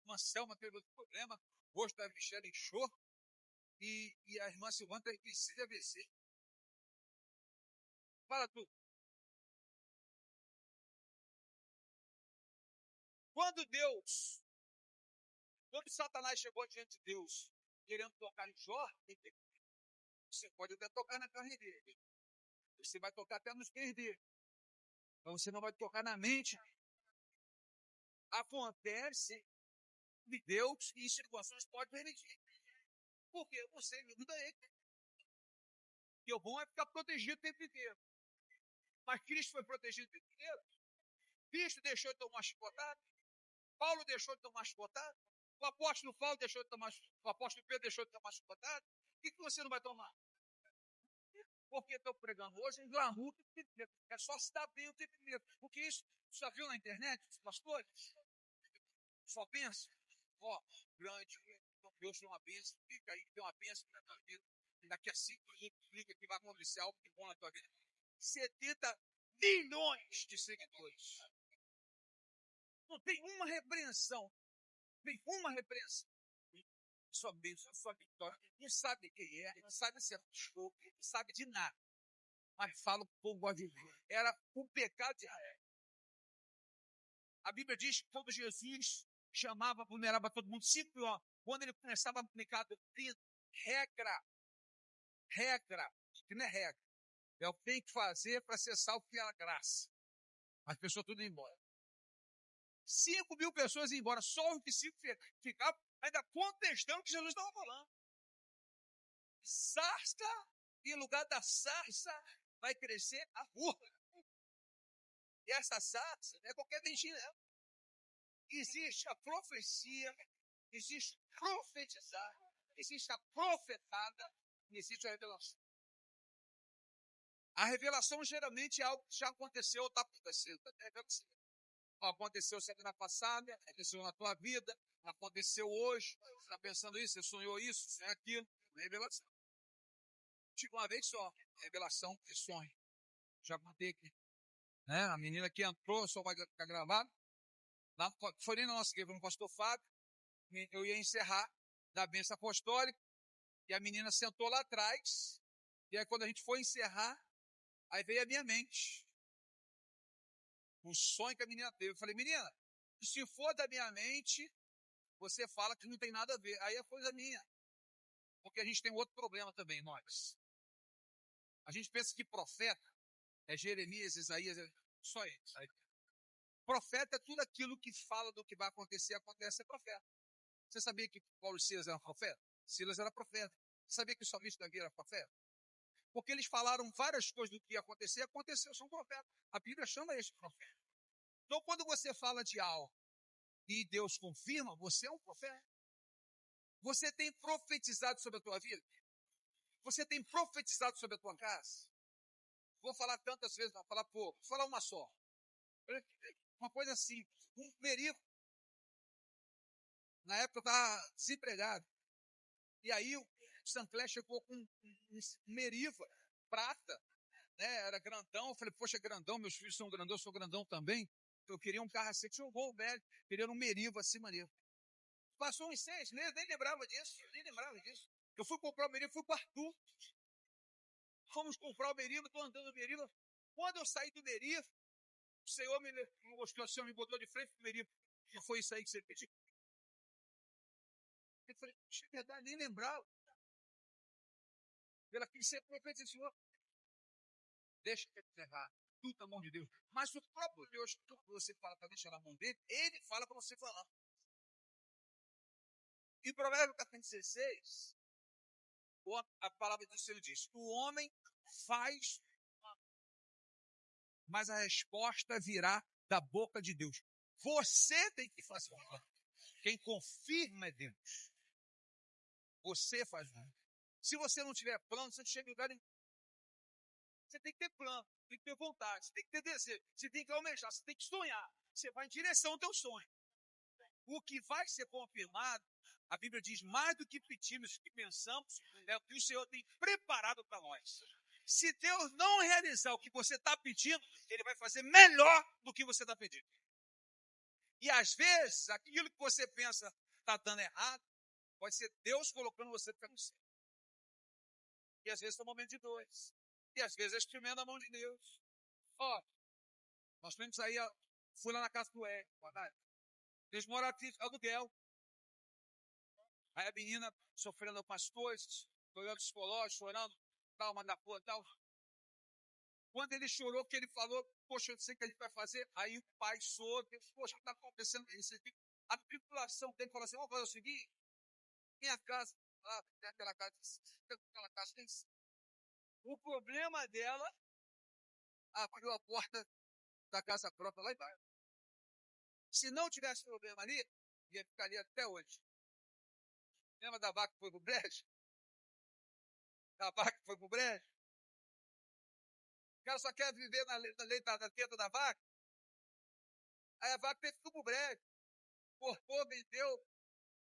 uma Selma teve outro problema, o rosto da Michele inchou, e a irmã Silvana teve que se AVC. Fala tu. Quando Satanás chegou diante de Deus, querendo tocar em Jó, você pode até tocar na carne dele. Você vai tocar até nos pés dele. Mas você não vai tocar na mente. Acontece de Deus e situações podem permitir. Por quê? Você ajuda ele. E o bom é ficar protegido o tempo inteiro. Mas Cristo foi protegido o tempo inteiro. Cristo deixou de tomar chicotada. Paulo deixou de tomar chicotada. O apóstolo Paulo deixou de tomar. O apóstolo Pedro deixou de tomar chicotada. O que você não vai tomar? Porque estou pregando hoje em glamour o tempo inteiro. É só se dar bem o tempo inteiro. Porque isso, você já viu na internet, os pastores? Só pensa, grande, Deus tem uma bênção, fica aí, tem uma bênção na tua vida. Daqui a 5 anos explica que vai acontecer algo que bom na tua vida. 70 milhões de seguidores. Não tem uma repreensão. Tem uma repreensão. Sua bênção, sua vitória. Não sabe quem é, não sabe se é show, não sabe de nada. Mas fala o povo gosta de ver. Era o pecado de Israel. A Bíblia diz que quando Jesus chamava, vulnerava todo mundo, quando ele começava a aplicar a doutrina, regra, que não é regra, é o que tem que fazer para ser salvo pela graça. As pessoas tudo iam embora. 5.000 pessoas iam embora, só os discípulos ficavam ainda contestando o que Jesus estava falando. Sarça, em lugar da sarça, vai crescer a urra. E essa sarça não é qualquer dentinho, não. Existe a profecia, existe profetizar, existe a profetada e existe a revelação. A revelação geralmente é algo que já aconteceu ou está acontecendo. Aconteceu semana passada, aconteceu na tua vida, aconteceu hoje. Você está pensando isso, você sonhou isso, isso é aquilo. Revelação. Tipo uma vez só, revelação e sonho. Já contei aqui. Né? A menina que entrou, só vai ficar gravado. Foi nem na nossa igreja, no pastor Fábio. Eu ia encerrar da bênção apostólica. E a menina sentou lá atrás. E aí quando a gente foi encerrar, aí veio a minha mente. O sonho que a menina teve. Eu falei, menina, se for da minha mente, você fala que não tem nada a ver. Aí é coisa minha. Porque a gente tem outro problema também, nós. A gente pensa que profeta é Jeremias, Isaías, só eles. Profeta é tudo aquilo que fala do que vai acontecer, acontece, é profeta. Você sabia que Paulo e Silas eram profeta? Silas era profeta. Você sabia que o salmista Davi era profeta? Porque eles falaram várias coisas do que ia acontecer, aconteceu, são profetas. A Bíblia chama eles de profeta. Então, quando você fala de algo e Deus confirma, você é um profeta. Você tem profetizado sobre a tua vida? Você tem profetizado sobre a tua casa? Vou falar tantas vezes, vou falar pouco. Vou falar uma só. Uma coisa simples. Um merivo. Na época eu estava desempregado. E aí o Sancler chegou com um meriva, prata. Né? Era grandão. Eu falei, poxa, grandão, meus filhos são grandão, eu sou grandão também. Eu queria um carro assim, jogou o velho. Queria um meriva assim, maneiro. Passou uns 6 meses, nem lembrava disso. Eu fui comprar o meriva, fui para o Arthur. Fomos comprar o meriva, estou andando no meriva. Quando eu saí do meriva, o Senhor me mostrou, o Senhor me botou de frente para o meriva. Não foi isso aí que você pediu? Eu falei, é verdade, nem lembrava. Pela que você profetizou, Senhor, deixa eu te errar. Tudo na mão de Deus. Mas o próprio Deus, tudo que você fala para deixar na mão dele, ele fala para você falar. Em Provérbios capítulo 16, a palavra do Senhor diz: o homem faz, mas a resposta virá da boca de Deus. Você tem que fazer. Quem confirma é Deus. Você faz. Se você não tiver plano, você não chega em lugar nenhum. Você tem que ter plano, tem que ter vontade, você tem que ter desejo, você tem que almejar, você tem que sonhar. Você vai em direção ao teu sonho. O que vai ser confirmado, a Bíblia diz, mais do que pedimos, que pensamos, é o que o Senhor tem preparado para nós. Se Deus não realizar o que você está pedindo, Ele vai fazer melhor do que você está pedindo. E às vezes, aquilo que você pensa está dando errado, pode ser Deus colocando você para você. E às vezes é um momento de dois. E às vezes é experimento a mão de Deus. Ó, nós temos aí, fui lá na casa do Ed, eles moram aqui, aluguel. Aí a menina sofrendo algumas coisas, olhando psicológico, chorando, tal, manda porra, tal. Quando ele chorou, que ele falou, poxa, eu sei o que a gente vai fazer. Aí o pai soube, poxa, o que está acontecendo isso aqui? A tripulação dele falou assim, vamos fazer o seguinte, minha casa, lá, tem aquela casa tem. O problema dela, abriu a porta da casa própria lá embaixo. Se não tivesse problema ali, ia ficar ali até hoje. Lembra da vaca que foi pro brejo? Da vaca que foi pro brejo? O cara só quer viver na teta da vaca. Aí a vaca teve tudo pro brejo. Cortou, vendeu,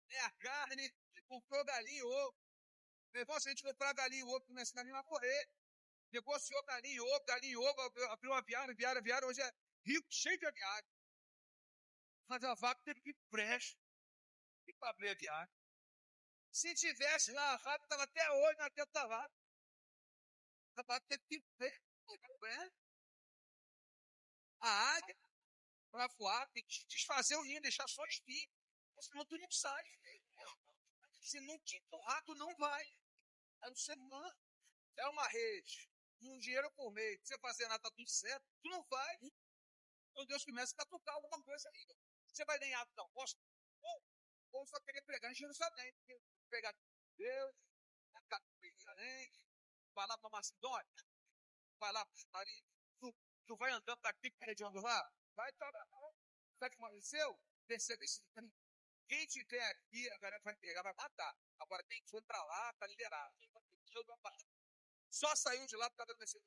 né, a carne, comprou galinha e ovo. Levou, se a gente comprar galinha e ovo, esse galinha vai morrer. Negociou galinha e ovo, abriu uma viária, hoje é rico, cheio de viária. Mas a vaca teve que ir pro brejo. E para abrir a viária. Se tivesse lá, a vaca estava até hoje na teta da vaca. A vaca teve que ir pro brejo. A águia, para voar, tem que desfazer o ninho, deixar só espinho. Senão tu não sai. Se não te empurrar, tu não vai. É no ser humano. É uma rede. Um dinheiro por mês. Você fazer nada, tá tudo certo. Tu não vai. Então Deus começa a tocar alguma coisa aí. Você vai ganhar, não. Posso? Ou só querer pregar em Jerusalém. Pegar Deus, Jerusalém, vai lá para Macedônia, vai lá para tu vai andando daqui para a região do lá, vai estar lá. Sabe o que aconteceu? Percebe isso. Quem tiver aqui, a galera vai pegar, vai matar. Agora, quem for para lá, está liberado. Só saiu de lá por causa da descida.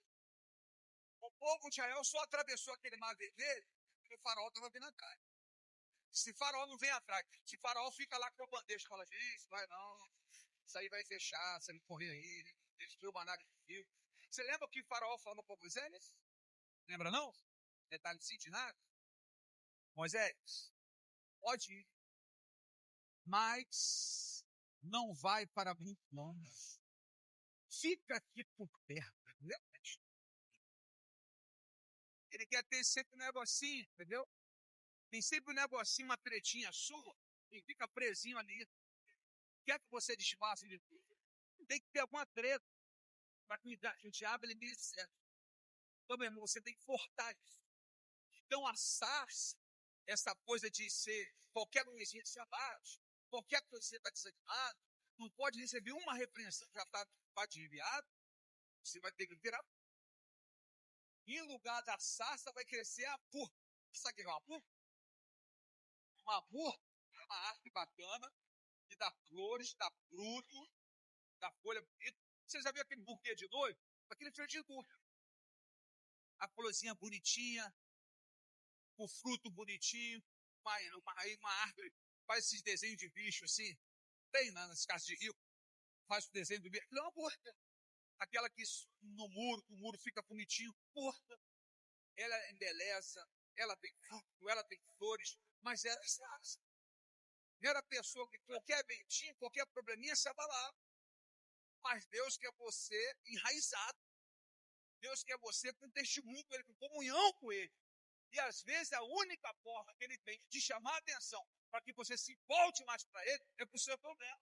O povo de Israel só atravessou aquele mar vermelho porque o faraó estava vindo atrás. Se faraó não vem atrás, se faraó fica lá com a bandeja e fala, gente, vai não, isso aí vai fechar, você vai correr aí, destruiu uma nave de fio. Você lembra o que o faraó falou para Moisés? Lembra não? Detalhe de nada. Moisés, pode ir, mas não vai para muito longe. Fica aqui por perto. Ele quer ter sempre um negocinho, entendeu? Tem sempre um negocinho, uma tretinha sua, e fica presinho ali. Quer que você desfaça de tudo? Tem que ter alguma treta para que o diabo ele me certo. Então, meu irmão, você tem que fortalecer. Então, a SARS, essa coisa de ser qualquer luzinha de abaixo, qualquer coisa que você está desanimado, não pode receber uma repreensão, já está enviado, você vai ter que virar. Em lugar da sarça vai crescer a pur. Sabe o que é uma pur? Uma pur é uma árvore bacana, que dá flores, dá fruto, dá folha bonita. Você já viu aquele buquê de noivo? Aquele feito de noivo. A florzinha bonitinha, o fruto bonitinho, uma árvore, faz esses desenhos de bicho assim, tem nas casas de rio, faz o desenho do bicho. Não, porra. Aquela que no muro, o muro fica bonitinho, porra. Ela embeleza, ela tem fruto, ela tem flores, mas ela era a pessoa que qualquer ventinho, qualquer probleminha se abalava. Mas Deus quer você enraizado. Deus quer você com testemunho com Ele, com comunhão com Ele. E às vezes a única forma que Ele tem de chamar a atenção para que você se volte mais para Ele é para o seu problema.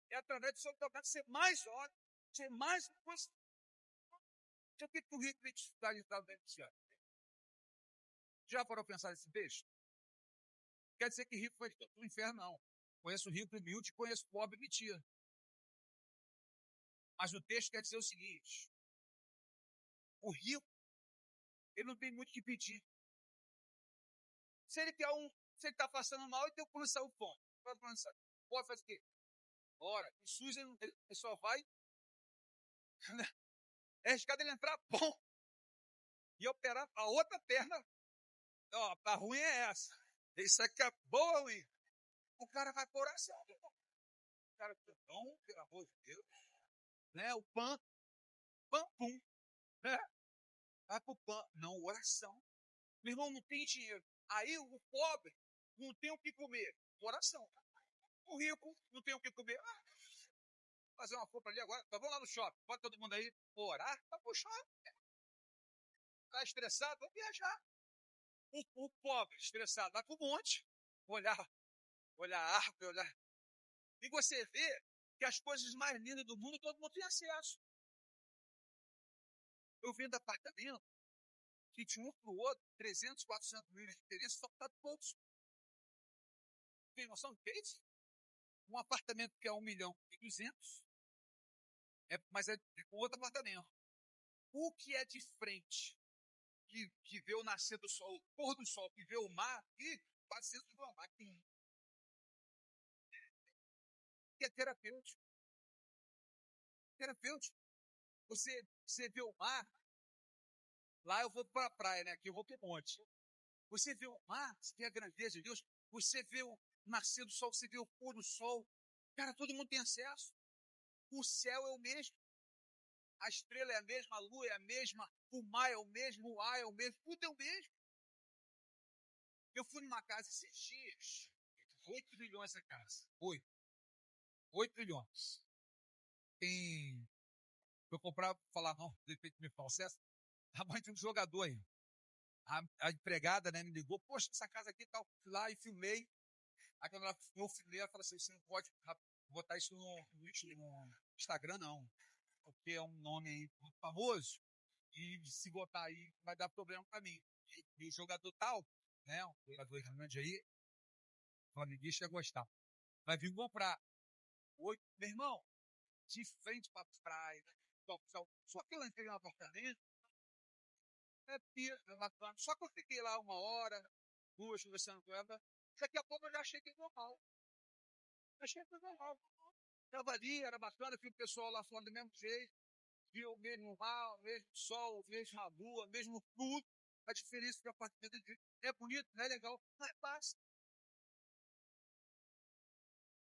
É através do seu problema ser mais ódio, ser mais coisa. O que o rico está dentro. Já foram pensar nesse texto? Quer dizer que rico foi do inferno, não. Conheço rico e humilde, conheço pobre e mentira. Mas o texto quer dizer o seguinte: o rico, ele não tem muito o que pedir. Se ele está passando mal, ele tem que começar o fome. Pode fazer o quê? Ora, o SUS ele só vai. É arriscado ele entrar bom e operar a outra perna. Ó, a ruim é essa. Isso aqui é boa ou ruim? O cara vai por oração. O cara, não, pelo amor de Deus. Né? O pum, pum. Né? Vai pro pão. Não, oração. Meu irmão, não tem dinheiro. Aí o pobre não tem o que comer. Oração. O rico não tem o que comer. Fazer uma compra ali agora. Vamos lá no shopping. Pode todo mundo aí orar. Vai pro shopping. Está estressado? Vamos viajar. O pobre, estressado, vai pro monte. Olhar a árvore, olhar. E você vê que as coisas mais lindas do mundo todo mundo tem acesso. Eu vendo apartamento que de um para o outro, 300, 400 mil de diferença, só para todos. Tem noção do que é isso? Um apartamento que é 1.200.000, mas é com outro apartamento. O que é de frente, que vê o nascer do sol, o pôr do sol, que vê o mar, e quase centro do mar, que é terapêutico. Terapêutico. Você vê o mar, lá eu vou para a praia, né? Aqui eu vou para o monte. Você vê o mar, você vê a grandeza de Deus, você vê o nascer do sol, você vê o pôr do sol. Cara, todo mundo tem acesso. O céu é o mesmo. A estrela é a mesma, a lua é a mesma, o mar é o mesmo, o ar é o mesmo, tudo é o mesmo. Eu fui numa casa esses dias, 8 milhões a casa. 8 milhões. Tem. Eu comprar, falar, não, de repente me processo. A mãe de um jogador aí. A empregada, né, me ligou, poxa, essa casa aqui tal. Fui lá e filmei. Aí quando eu filmei, ela falou assim: você não pode botar isso no Instagram, não. Porque é um nome aí muito famoso. E se botar aí, vai dar problema para mim. E o jogador tal, né, um jogador grande aí, o flamenguista ia gostar. Vai vir comprar. 8, meu irmão, de frente para a praia, né? Só que eu entrei no apartamento, bacana. Só que eu fiquei lá 1 hora, 2, conversando com ela. Daqui a pouco eu já achei que é normal. Achei que é normal. Estava ali, era bacana, vi o pessoal lá fora do mesmo jeito, viu o mesmo mar, o mesmo sol, o mesmo lua, o mesmo tudo. A diferença de apartamento é bonito, não é legal, não é fácil.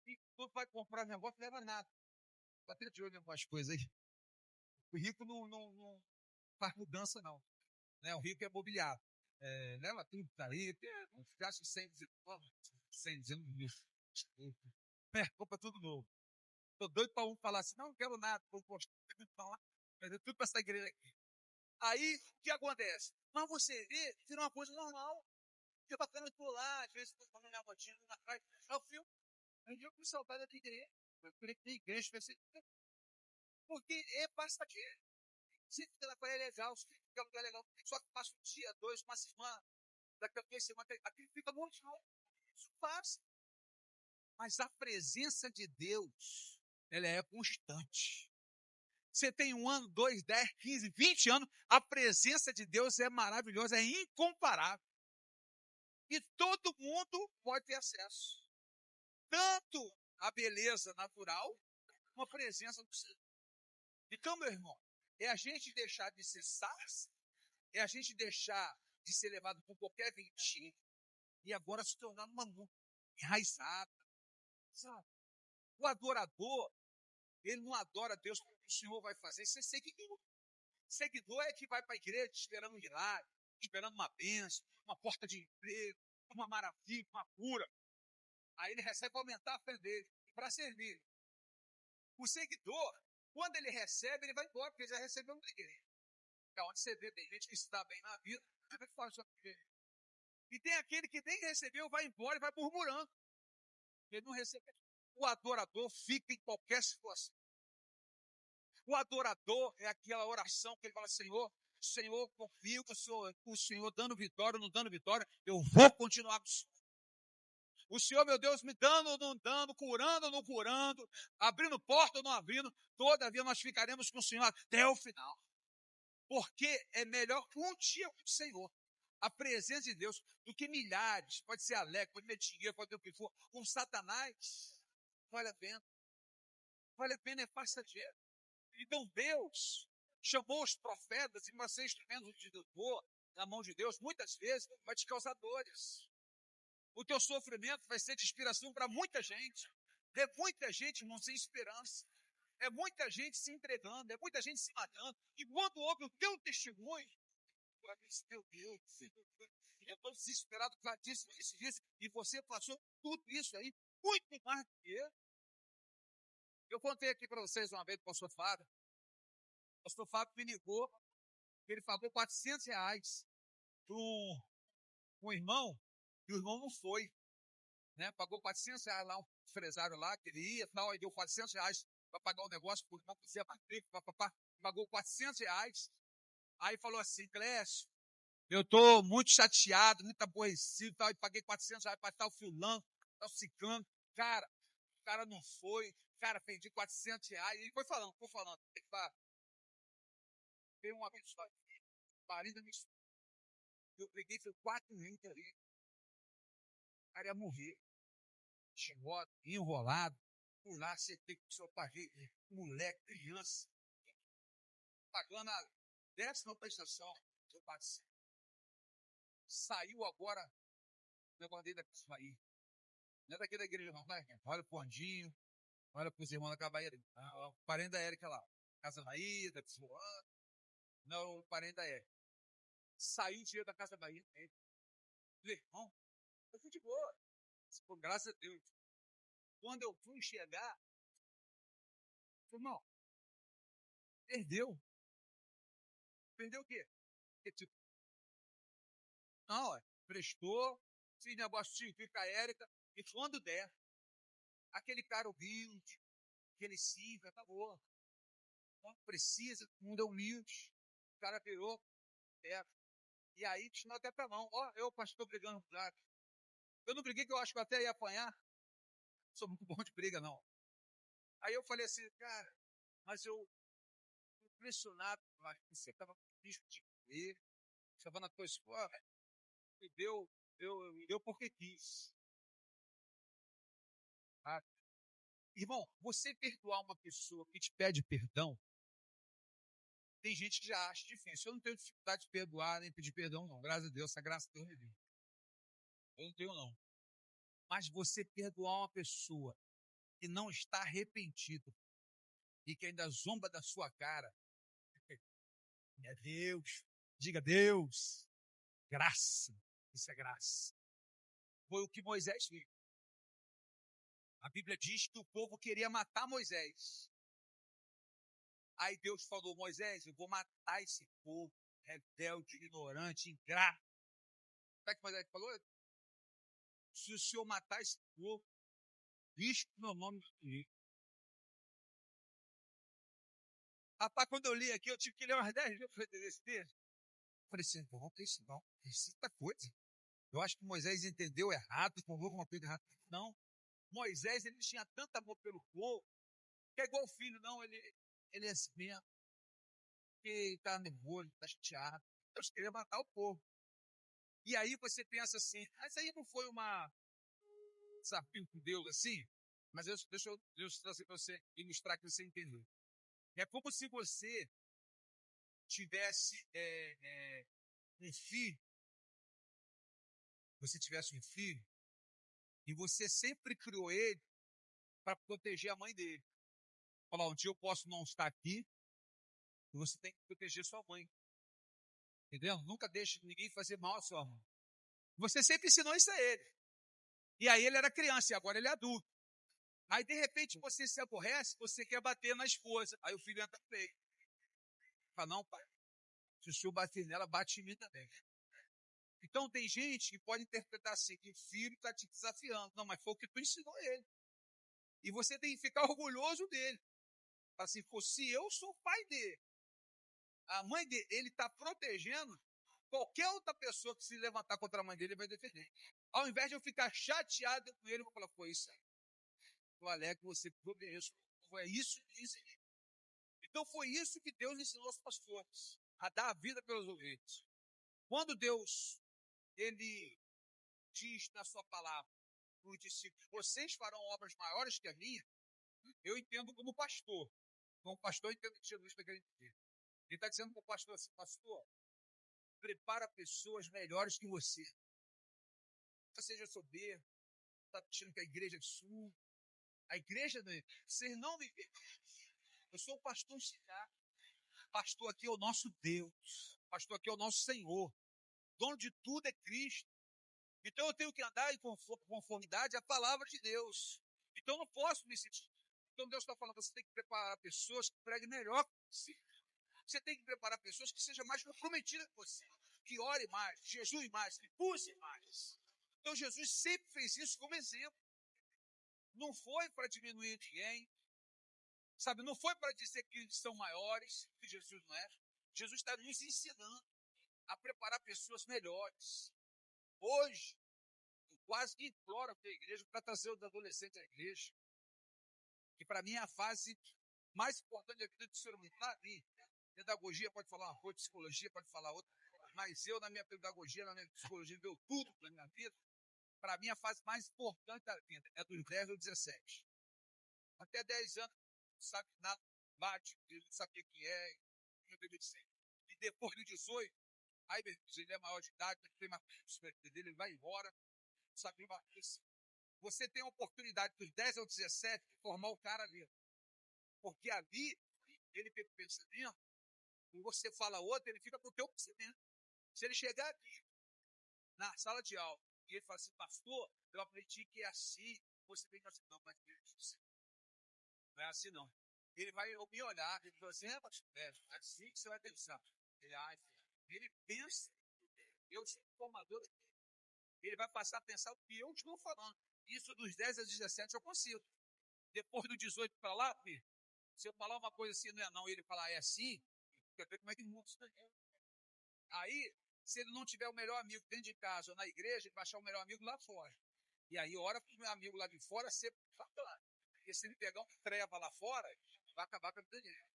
E quando vai comprar negócio, não leva nada. Vai ter de olho em algumas coisas aí. O rico não faz mudança, não. Né? O rico é mobiliado. Leva tudo para aí, não gasta 100 mil. Compra tudo novo. Tô doido para um falar assim, não quero nada, vou falar, fazer tudo para essa igreja aqui. Aí, o que acontece? Mas você vê, vira uma coisa normal. Fica bacana por lá, às vezes, quando minha rotina na praia, eu filmo. Eu digo com saudade da igreja. Eu queria que a igreja fosse. Porque basta que se fica na praia é legal, se fica lugar legal. Só que passa um dia, 2, uma semana, daqui a 2 semanas, aqui fica muito mal. Isso passa. Mas a presença de Deus, ela é constante. Você tem 1 ano, 2, 10, 15, 20 anos, a presença de Deus é maravilhosa, é incomparável. E todo mundo pode ter acesso. Tanto a beleza natural, como a presença do Senhor. Então, meu irmão, é a gente deixar de ser sars, é a gente deixar de ser levado por qualquer ventinho e agora se tornar uma enraizada. Sabe? O adorador, ele não adora Deus como o Senhor vai fazer, isso é seguidor. Seguidor é que vai para a igreja esperando um milagre, esperando uma bênção, uma porta de emprego, uma maravilha, uma cura. Aí ele recebe para aumentar a fé dele, para servir. O seguidor, quando ele recebe, ele vai embora, porque ele já recebeu uma igreja. É onde você vê, tem gente que está bem na vida, vai fora sua igreja. E tem aquele que nem recebeu, vai embora e vai murmurando. Ele não recebeu. O adorador fica em qualquer situação. O adorador é aquela oração que ele fala: Senhor, confio que o Senhor dando vitória ou não dando vitória, eu vou continuar com o Senhor. O Senhor, meu Deus, me dando ou não dando, curando ou não curando, abrindo porta ou não abrindo, todavia nós ficaremos com o Senhor até o final. Porque é melhor um dia com o Senhor, a presença de Deus, do que milhares. Pode ser alegre, pode ter dinheiro, pode ter o que for. Com Satanás, vale a pena. Vale a pena, é passageiro. Então Deus chamou os profetas e você instrumento de louvor na mão de Deus, muitas vezes vai te causar dores. O teu sofrimento vai ser de inspiração para muita gente. É muita gente, irmão, sem esperança. É muita gente se entregando, é muita gente se matando. E quando ouve o teu testemunho, meu Deus, eu estou desesperado por causa disso, e você passou tudo isso aí, muito mais do que eu. Eu contei aqui para vocês uma vez do pastor Fábio. O pastor Fábio me ligou, que ele pagou R$400 para um irmão, e o irmão não foi. Né? Pagou R$400 lá, um empresário lá, que ele ia, tal, aí deu R$400 para pagar o negócio, porque não fazia matrícula, pagou R$400. Aí falou assim: Clécio, eu estou muito chateado, muito aborrecido, tal, e paguei R$400 para tal fulano, tal ciclano. Cara, o cara não foi, cara, perdi R$ 400. Ele foi falando. Veio uma pessoa, marido me eu peguei, foi 4 ali. O cara ia morrer. Chegou enrolado. Por lá, você tem que só pagar moleque, criança. Pagando a 10ª prestação. Eu passei. Saiu agora. O negócio dele daqui sair. Não é daqui da igreja, não, né? Olha pro Andinho. Olha pros irmãos da Cabaíra. O parente da Érica lá. Casa Bahia, da Pisuana. Não, o parente da Érica. Saiu o dinheiro da Casa Bahia. Falei, irmão, eu fui de boa. Pô, graças a Deus. Quando eu fui chegar, falei, irmão, perdeu. Perdeu o quê? Porque, tipo, não, prestou, fiz negocinho, fica a Érica, e quando der, aquele cara humilde, aquele simples, acabou. Não precisa, o mundo é humilde. O cara virou, pega. E aí, ensinou até pra mão. Ó, eu, pastor, brigando com o eu não briguei, que eu acho que eu até ia apanhar. Não sou muito bom de briga, não. Aí eu falei assim, cara, mas eu fui impressionado, você estava com risco de comer, estava na tua escola, me deu porque quis. Tá? Irmão, você perdoar uma pessoa que te pede perdão, tem gente que já acha difícil. Eu não tenho dificuldade de perdoar, nem pedir perdão, não. Graças a Deus, essa graça Deus me deu. Eu não tenho, não. Mas você perdoar uma pessoa que não está arrependido e que ainda zomba da sua cara, é Deus. Diga, Deus, graça. Isso é graça. Foi o que Moisés fez. A Bíblia diz que o povo queria matar Moisés. Aí Deus falou, Moisés, eu vou matar esse povo rebelde, ignorante, ingrato. Sabe o que Moisés falou? Se o senhor matar esse povo, risco meu nome do livro. Rapaz, quando eu li aqui, eu tive que ler umas 10 vezes para entender esse texto. Eu falei assim, não tem isso não. Isso é coisa. Eu acho que Moisés entendeu errado, falou alguma coisa errada. Não. Moisés, ele tinha tanto amor pelo povo, que é igual o filho, não. Ele é assim mesmo. Que está nervoso, está chateado. Deus queria matar o povo. E aí você pensa assim, isso aí não foi uma desafio com Deus assim? Mas deixa eu trazer para você, ilustrar que você entendeu. É como se você tivesse um filho, e você sempre criou ele para proteger a mãe dele. Falar, um dia eu posso não estar aqui, e você tem que proteger sua mãe. Entendeu? Nunca deixe ninguém fazer mal à sua mãe. Você sempre ensinou isso a ele. E aí ele era criança, e agora ele é adulto. Aí, de repente, você se aborrece, você quer bater na esposa. Aí o filho entra feio. Fala, não, pai, se o senhor bater nela, bate em mim também. Então, tem gente que pode interpretar assim, que o filho está te desafiando. Não, mas foi o que tu ensinou ele. E você tem que ficar orgulhoso dele. Fala assim, pô, se eu sou pai dele, a mãe dele, ele está protegendo, qualquer outra pessoa que se levantar contra a mãe dele, ele vai defender. Ao invés de eu ficar chateado com ele, eu vou falar, pô, isso aí. Eu alegro que você protegeu. Foi isso. Então foi isso que Deus ensinou aos pastores, a dar a vida pelos ovelhas. Quando Deus, ele diz na sua palavra, os discípulos, vocês farão obras maiores que a minha, eu entendo como pastor. Como pastor, eu entendo que Jesus está querendo dizer. Ele está dizendo para o pastor assim, pastor, prepara pessoas melhores que você. Não seja soberbo, está achando que a igreja é sua. A igreja, vocês não me veem. Eu sou o pastor auxiliar. Pastor aqui é o nosso Deus. Pastor aqui é o nosso Senhor. Dono de tudo é Cristo. Então eu tenho que andar em conformidade à palavra de Deus. Então eu não posso me sentir. Então Deus está falando, você tem que preparar pessoas que preguem melhor que você. Você tem que preparar pessoas que sejam mais comprometidas com você. Que ore mais, que jejue mais, que use mais. Então Jesus sempre fez isso como exemplo. Não foi para diminuir ninguém. Sabe, não foi para dizer que eles são maiores, que Jesus não é. Jesus está nos ensinando a preparar pessoas melhores. Hoje, eu quase que imploro para a igreja para trazer os adolescentes à igreja. que para mim é a fase mais importante da vida do ser humano. Para mim, pedagogia pode falar uma coisa, psicologia pode falar outra, mas eu, na minha pedagogia, na minha psicologia, deu tudo na minha vida. Para mim, a fase mais importante da vida é dos 10 aos 17. Até 10 anos, não sabe nada, bate, ele não sabe o que é, e depois do 18, aí se ele é maior de idade, ele tem mais dele, ele vai embora, não sabe mais. Você tem a oportunidade dos 10 aos 17 de formar o cara ali. Porque ali, ele tem pensamento, e você fala outro, ele fica com o teu pensamento. Se ele chegar aqui, na sala de aula, e ele fala assim, pastor, eu aprendi que é assim, você tem que assim, não, mas não é assim não. Ele vai me olhar, ele fala assim, é assim que você vai pensar. Ele pensa, eu sou formador, ele vai passar a pensar o que eu estou falando. Isso dos 10 aos 17 eu consigo. Depois do 18 para lá, filho, se eu falar uma coisa assim, não é não, e ele falar é assim, quer ver como é que muda isso daí. Aí, se ele não tiver o melhor amigo dentro de casa ou na igreja, ele vai achar o melhor amigo lá fora. E aí, ora para o meu amigo lá de fora ser claro. Porque se ele pegar uma treva lá fora, vai acabar com a vida dele.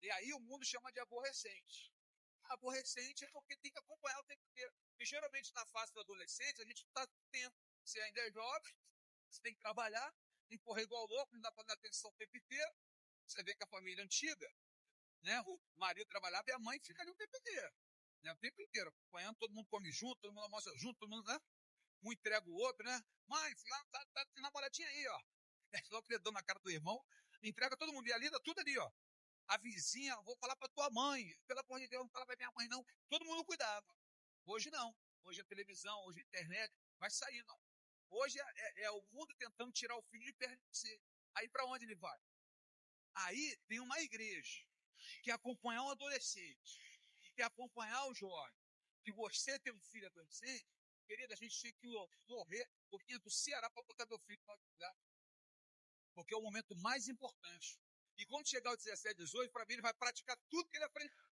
E aí o mundo chama de aborrecente. Aborrecente é porque tem que acompanhar o tempo inteiro. E geralmente na fase do adolescente, a gente está tempo. Você ainda é jovem, você tem que trabalhar, tem que correr igual louco, não dá para dar atenção o tempo inteiro. Você vê que a família antiga, né? O marido trabalhava e a mãe fica ali o tempo inteiro. Né? O tempo inteiro, acompanhando, todo mundo come junto, todo mundo almoça junto, todo mundo, né? Um entrega o outro, né? Mãe, lá tá namoradinha aí, ó. Logo que ele deu na cara do irmão, entrega todo mundo. E ali, tudo ali, ó. A vizinha, vou falar pra tua mãe. Pelo amor de Deus, não fala pra minha mãe, não. Todo mundo cuidava. Hoje não. Hoje a televisão, hoje a internet, vai sair, não. Hoje é o mundo tentando tirar o filho de perto de você. Aí para onde ele vai? Aí tem uma igreja que quer acompanhar um adolescente, que quer acompanhar o jovem. Se você tem um filho adolescente, querida, a gente tinha que morrer porque do Ceará para botar meu filho para lugar. Porque é o momento mais importante. E quando chegar aos 17, 18, para mim ele vai praticar tudo que ele aprendeu.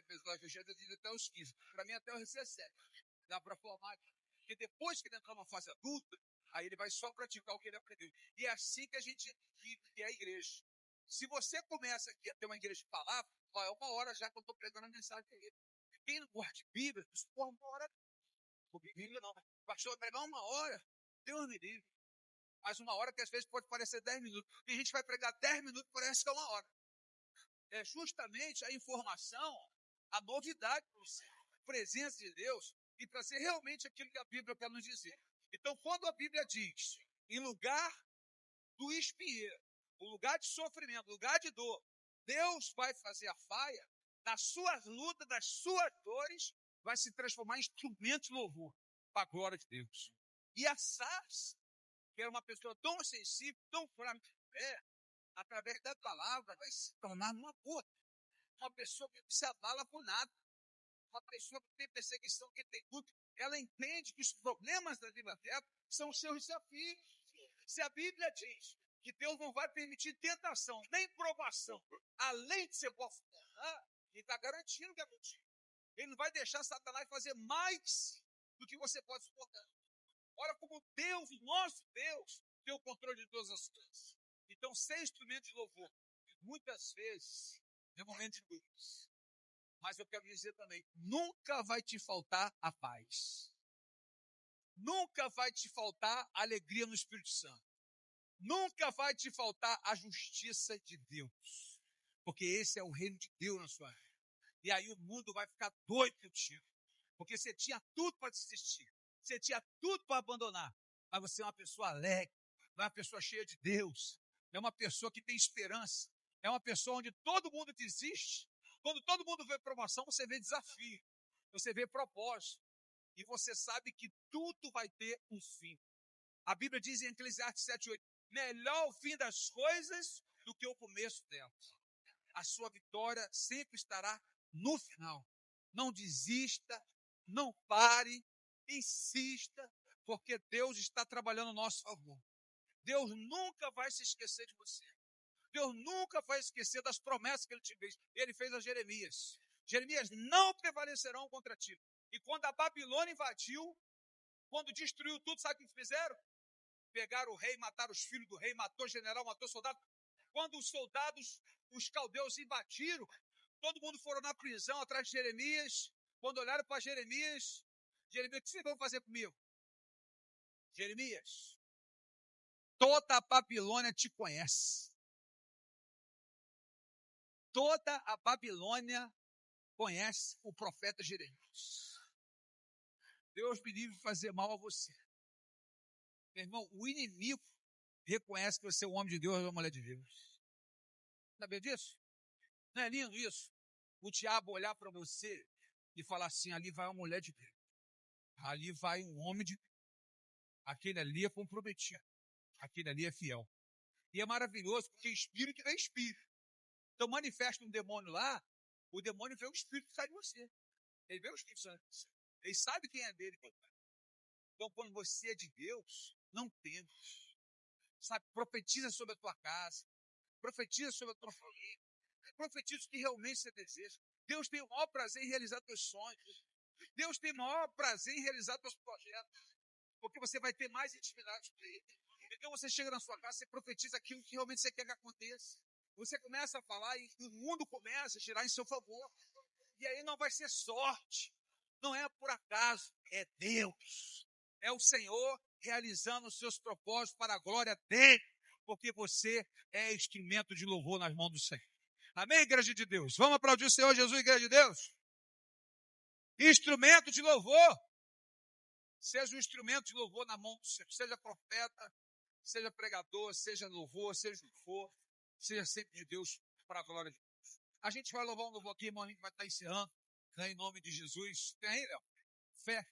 Pessoal, eu chego até os 15. Para mim até os 17. Dá para formar. Porque depois que ele entrar numa fase adulta, aí ele vai só praticar o que ele aprendeu. E é assim que a gente vive, que é a igreja. Se você começa aqui a ter uma igreja de palavra, é uma hora já que eu estou pregando a mensagem dele. Quem não gosta de Bíblia, porra, uma hora. Não, Bíblia não. Pastor, vai pregar uma hora. Deus me livre. Mas uma hora que às vezes pode parecer 10 minutos. E a gente vai pregar 10 minutos, parece que é uma hora. É justamente a informação, a novidade para você, a presença de Deus, e trazer realmente aquilo que a Bíblia quer nos dizer. Então, quando a Bíblia diz, em lugar do espinheiro, o lugar de sofrimento, lugar de dor, Deus vai fazer a faia, nas suas lutas, nas suas dores, vai se transformar em instrumento de louvor para a glória de Deus. E a Sars, que era uma pessoa tão sensível, tão fraca, através da palavra, vai se tornar uma boa. Uma pessoa que não se abala por nada. Uma pessoa que tem perseguição, que tem tudo. Ela entende que os problemas da vida dela são os seus desafios. Se a Bíblia diz que Deus não vai permitir tentação, nem provação, além de ser posso tornar, ele está garantindo que é contigo. Ele não vai deixar Satanás fazer mais do que você pode suportar. Olha como Deus, nosso Deus, tem o controle de todas as coisas. Então, ser instrumento de louvor, muitas vezes, é momento de luz. Mas eu quero dizer também, nunca vai te faltar a paz. Nunca vai te faltar a alegria no Espírito Santo. Nunca vai te faltar a justiça de Deus. Porque esse é o reino de Deus na sua vida. E aí o mundo vai ficar doido contigo. Porque você tinha tudo para desistir. Você tinha tudo para abandonar. Mas você é uma pessoa alegre. É uma pessoa cheia de Deus. É uma pessoa que tem esperança. É uma pessoa onde todo mundo desiste. Quando todo mundo vê promoção, você vê desafio. Você vê propósito. E você sabe que tudo vai ter um fim. A Bíblia diz em Eclesiastes 7:8, melhor o fim das coisas do que o começo delas. A sua vitória sempre estará no final. Não desista, não pare, insista, porque Deus está trabalhando a nosso favor. Deus nunca vai se esquecer de você. Deus nunca vai esquecer das promessas que Ele te fez. Ele fez a Jeremias. Jeremias, não prevalecerão contra ti. E quando a Babilônia invadiu, quando destruiu tudo, sabe o que fizeram? pegaram o rei, mataram os filhos do rei, matou o general, matou o soldado. Quando os soldados, os caldeus invadiram, todo mundo foram na prisão atrás de Jeremias. Quando olharam para Jeremias, o que vocês vão fazer comigo? Jeremias, toda a Babilônia te conhece. Toda a Babilônia conhece o profeta Jeremias. Deus me livre de fazer mal a você. Meu irmão, o inimigo reconhece que você é um homem de Deus ou uma mulher de Deus. Sabia disso? Não é lindo isso? O diabo olhar para você e falar assim, ali vai uma mulher de Deus. Ali vai um homem de Deus. Aquele ali é comprometido. Aquele ali é fiel. E é maravilhoso, porque espírito é espírito. Então manifesta um demônio lá, o demônio vê o espírito que sai de você. Ele vê o espírito que sai de você. Ele sabe quem é dele. Então quando você é de Deus, não temas. Sabe, profetiza sobre a tua casa. Profetiza sobre a tua família. Profetiza o que realmente você deseja. Deus tem o maior prazer em realizar teus sonhos. Deus tem o maior prazer em realizar teus projetos. Porque você vai ter mais intimidade com Ele. Então você chega na sua casa, você profetiza aquilo que realmente você quer que aconteça. Você começa a falar e o mundo começa a girar em seu favor. E aí não vai ser sorte. Não é por acaso. É Deus. É o Senhor realizando os seus propósitos para a glória dEle. Porque você é instrumento de louvor nas mãos do Senhor. Amém, igreja de Deus? Vamos aplaudir o Senhor Jesus, igreja de Deus? Instrumento de louvor. Seja um instrumento de louvor na mão do Senhor. Seja profeta, seja pregador, seja louvor, seja o que for. Seja sempre de Deus para a glória de Deus. A gente vai louvar um louvor aqui, irmão. A gente vai estar encerrando. Em nome de Jesus. Tem aí, Léo? Fé.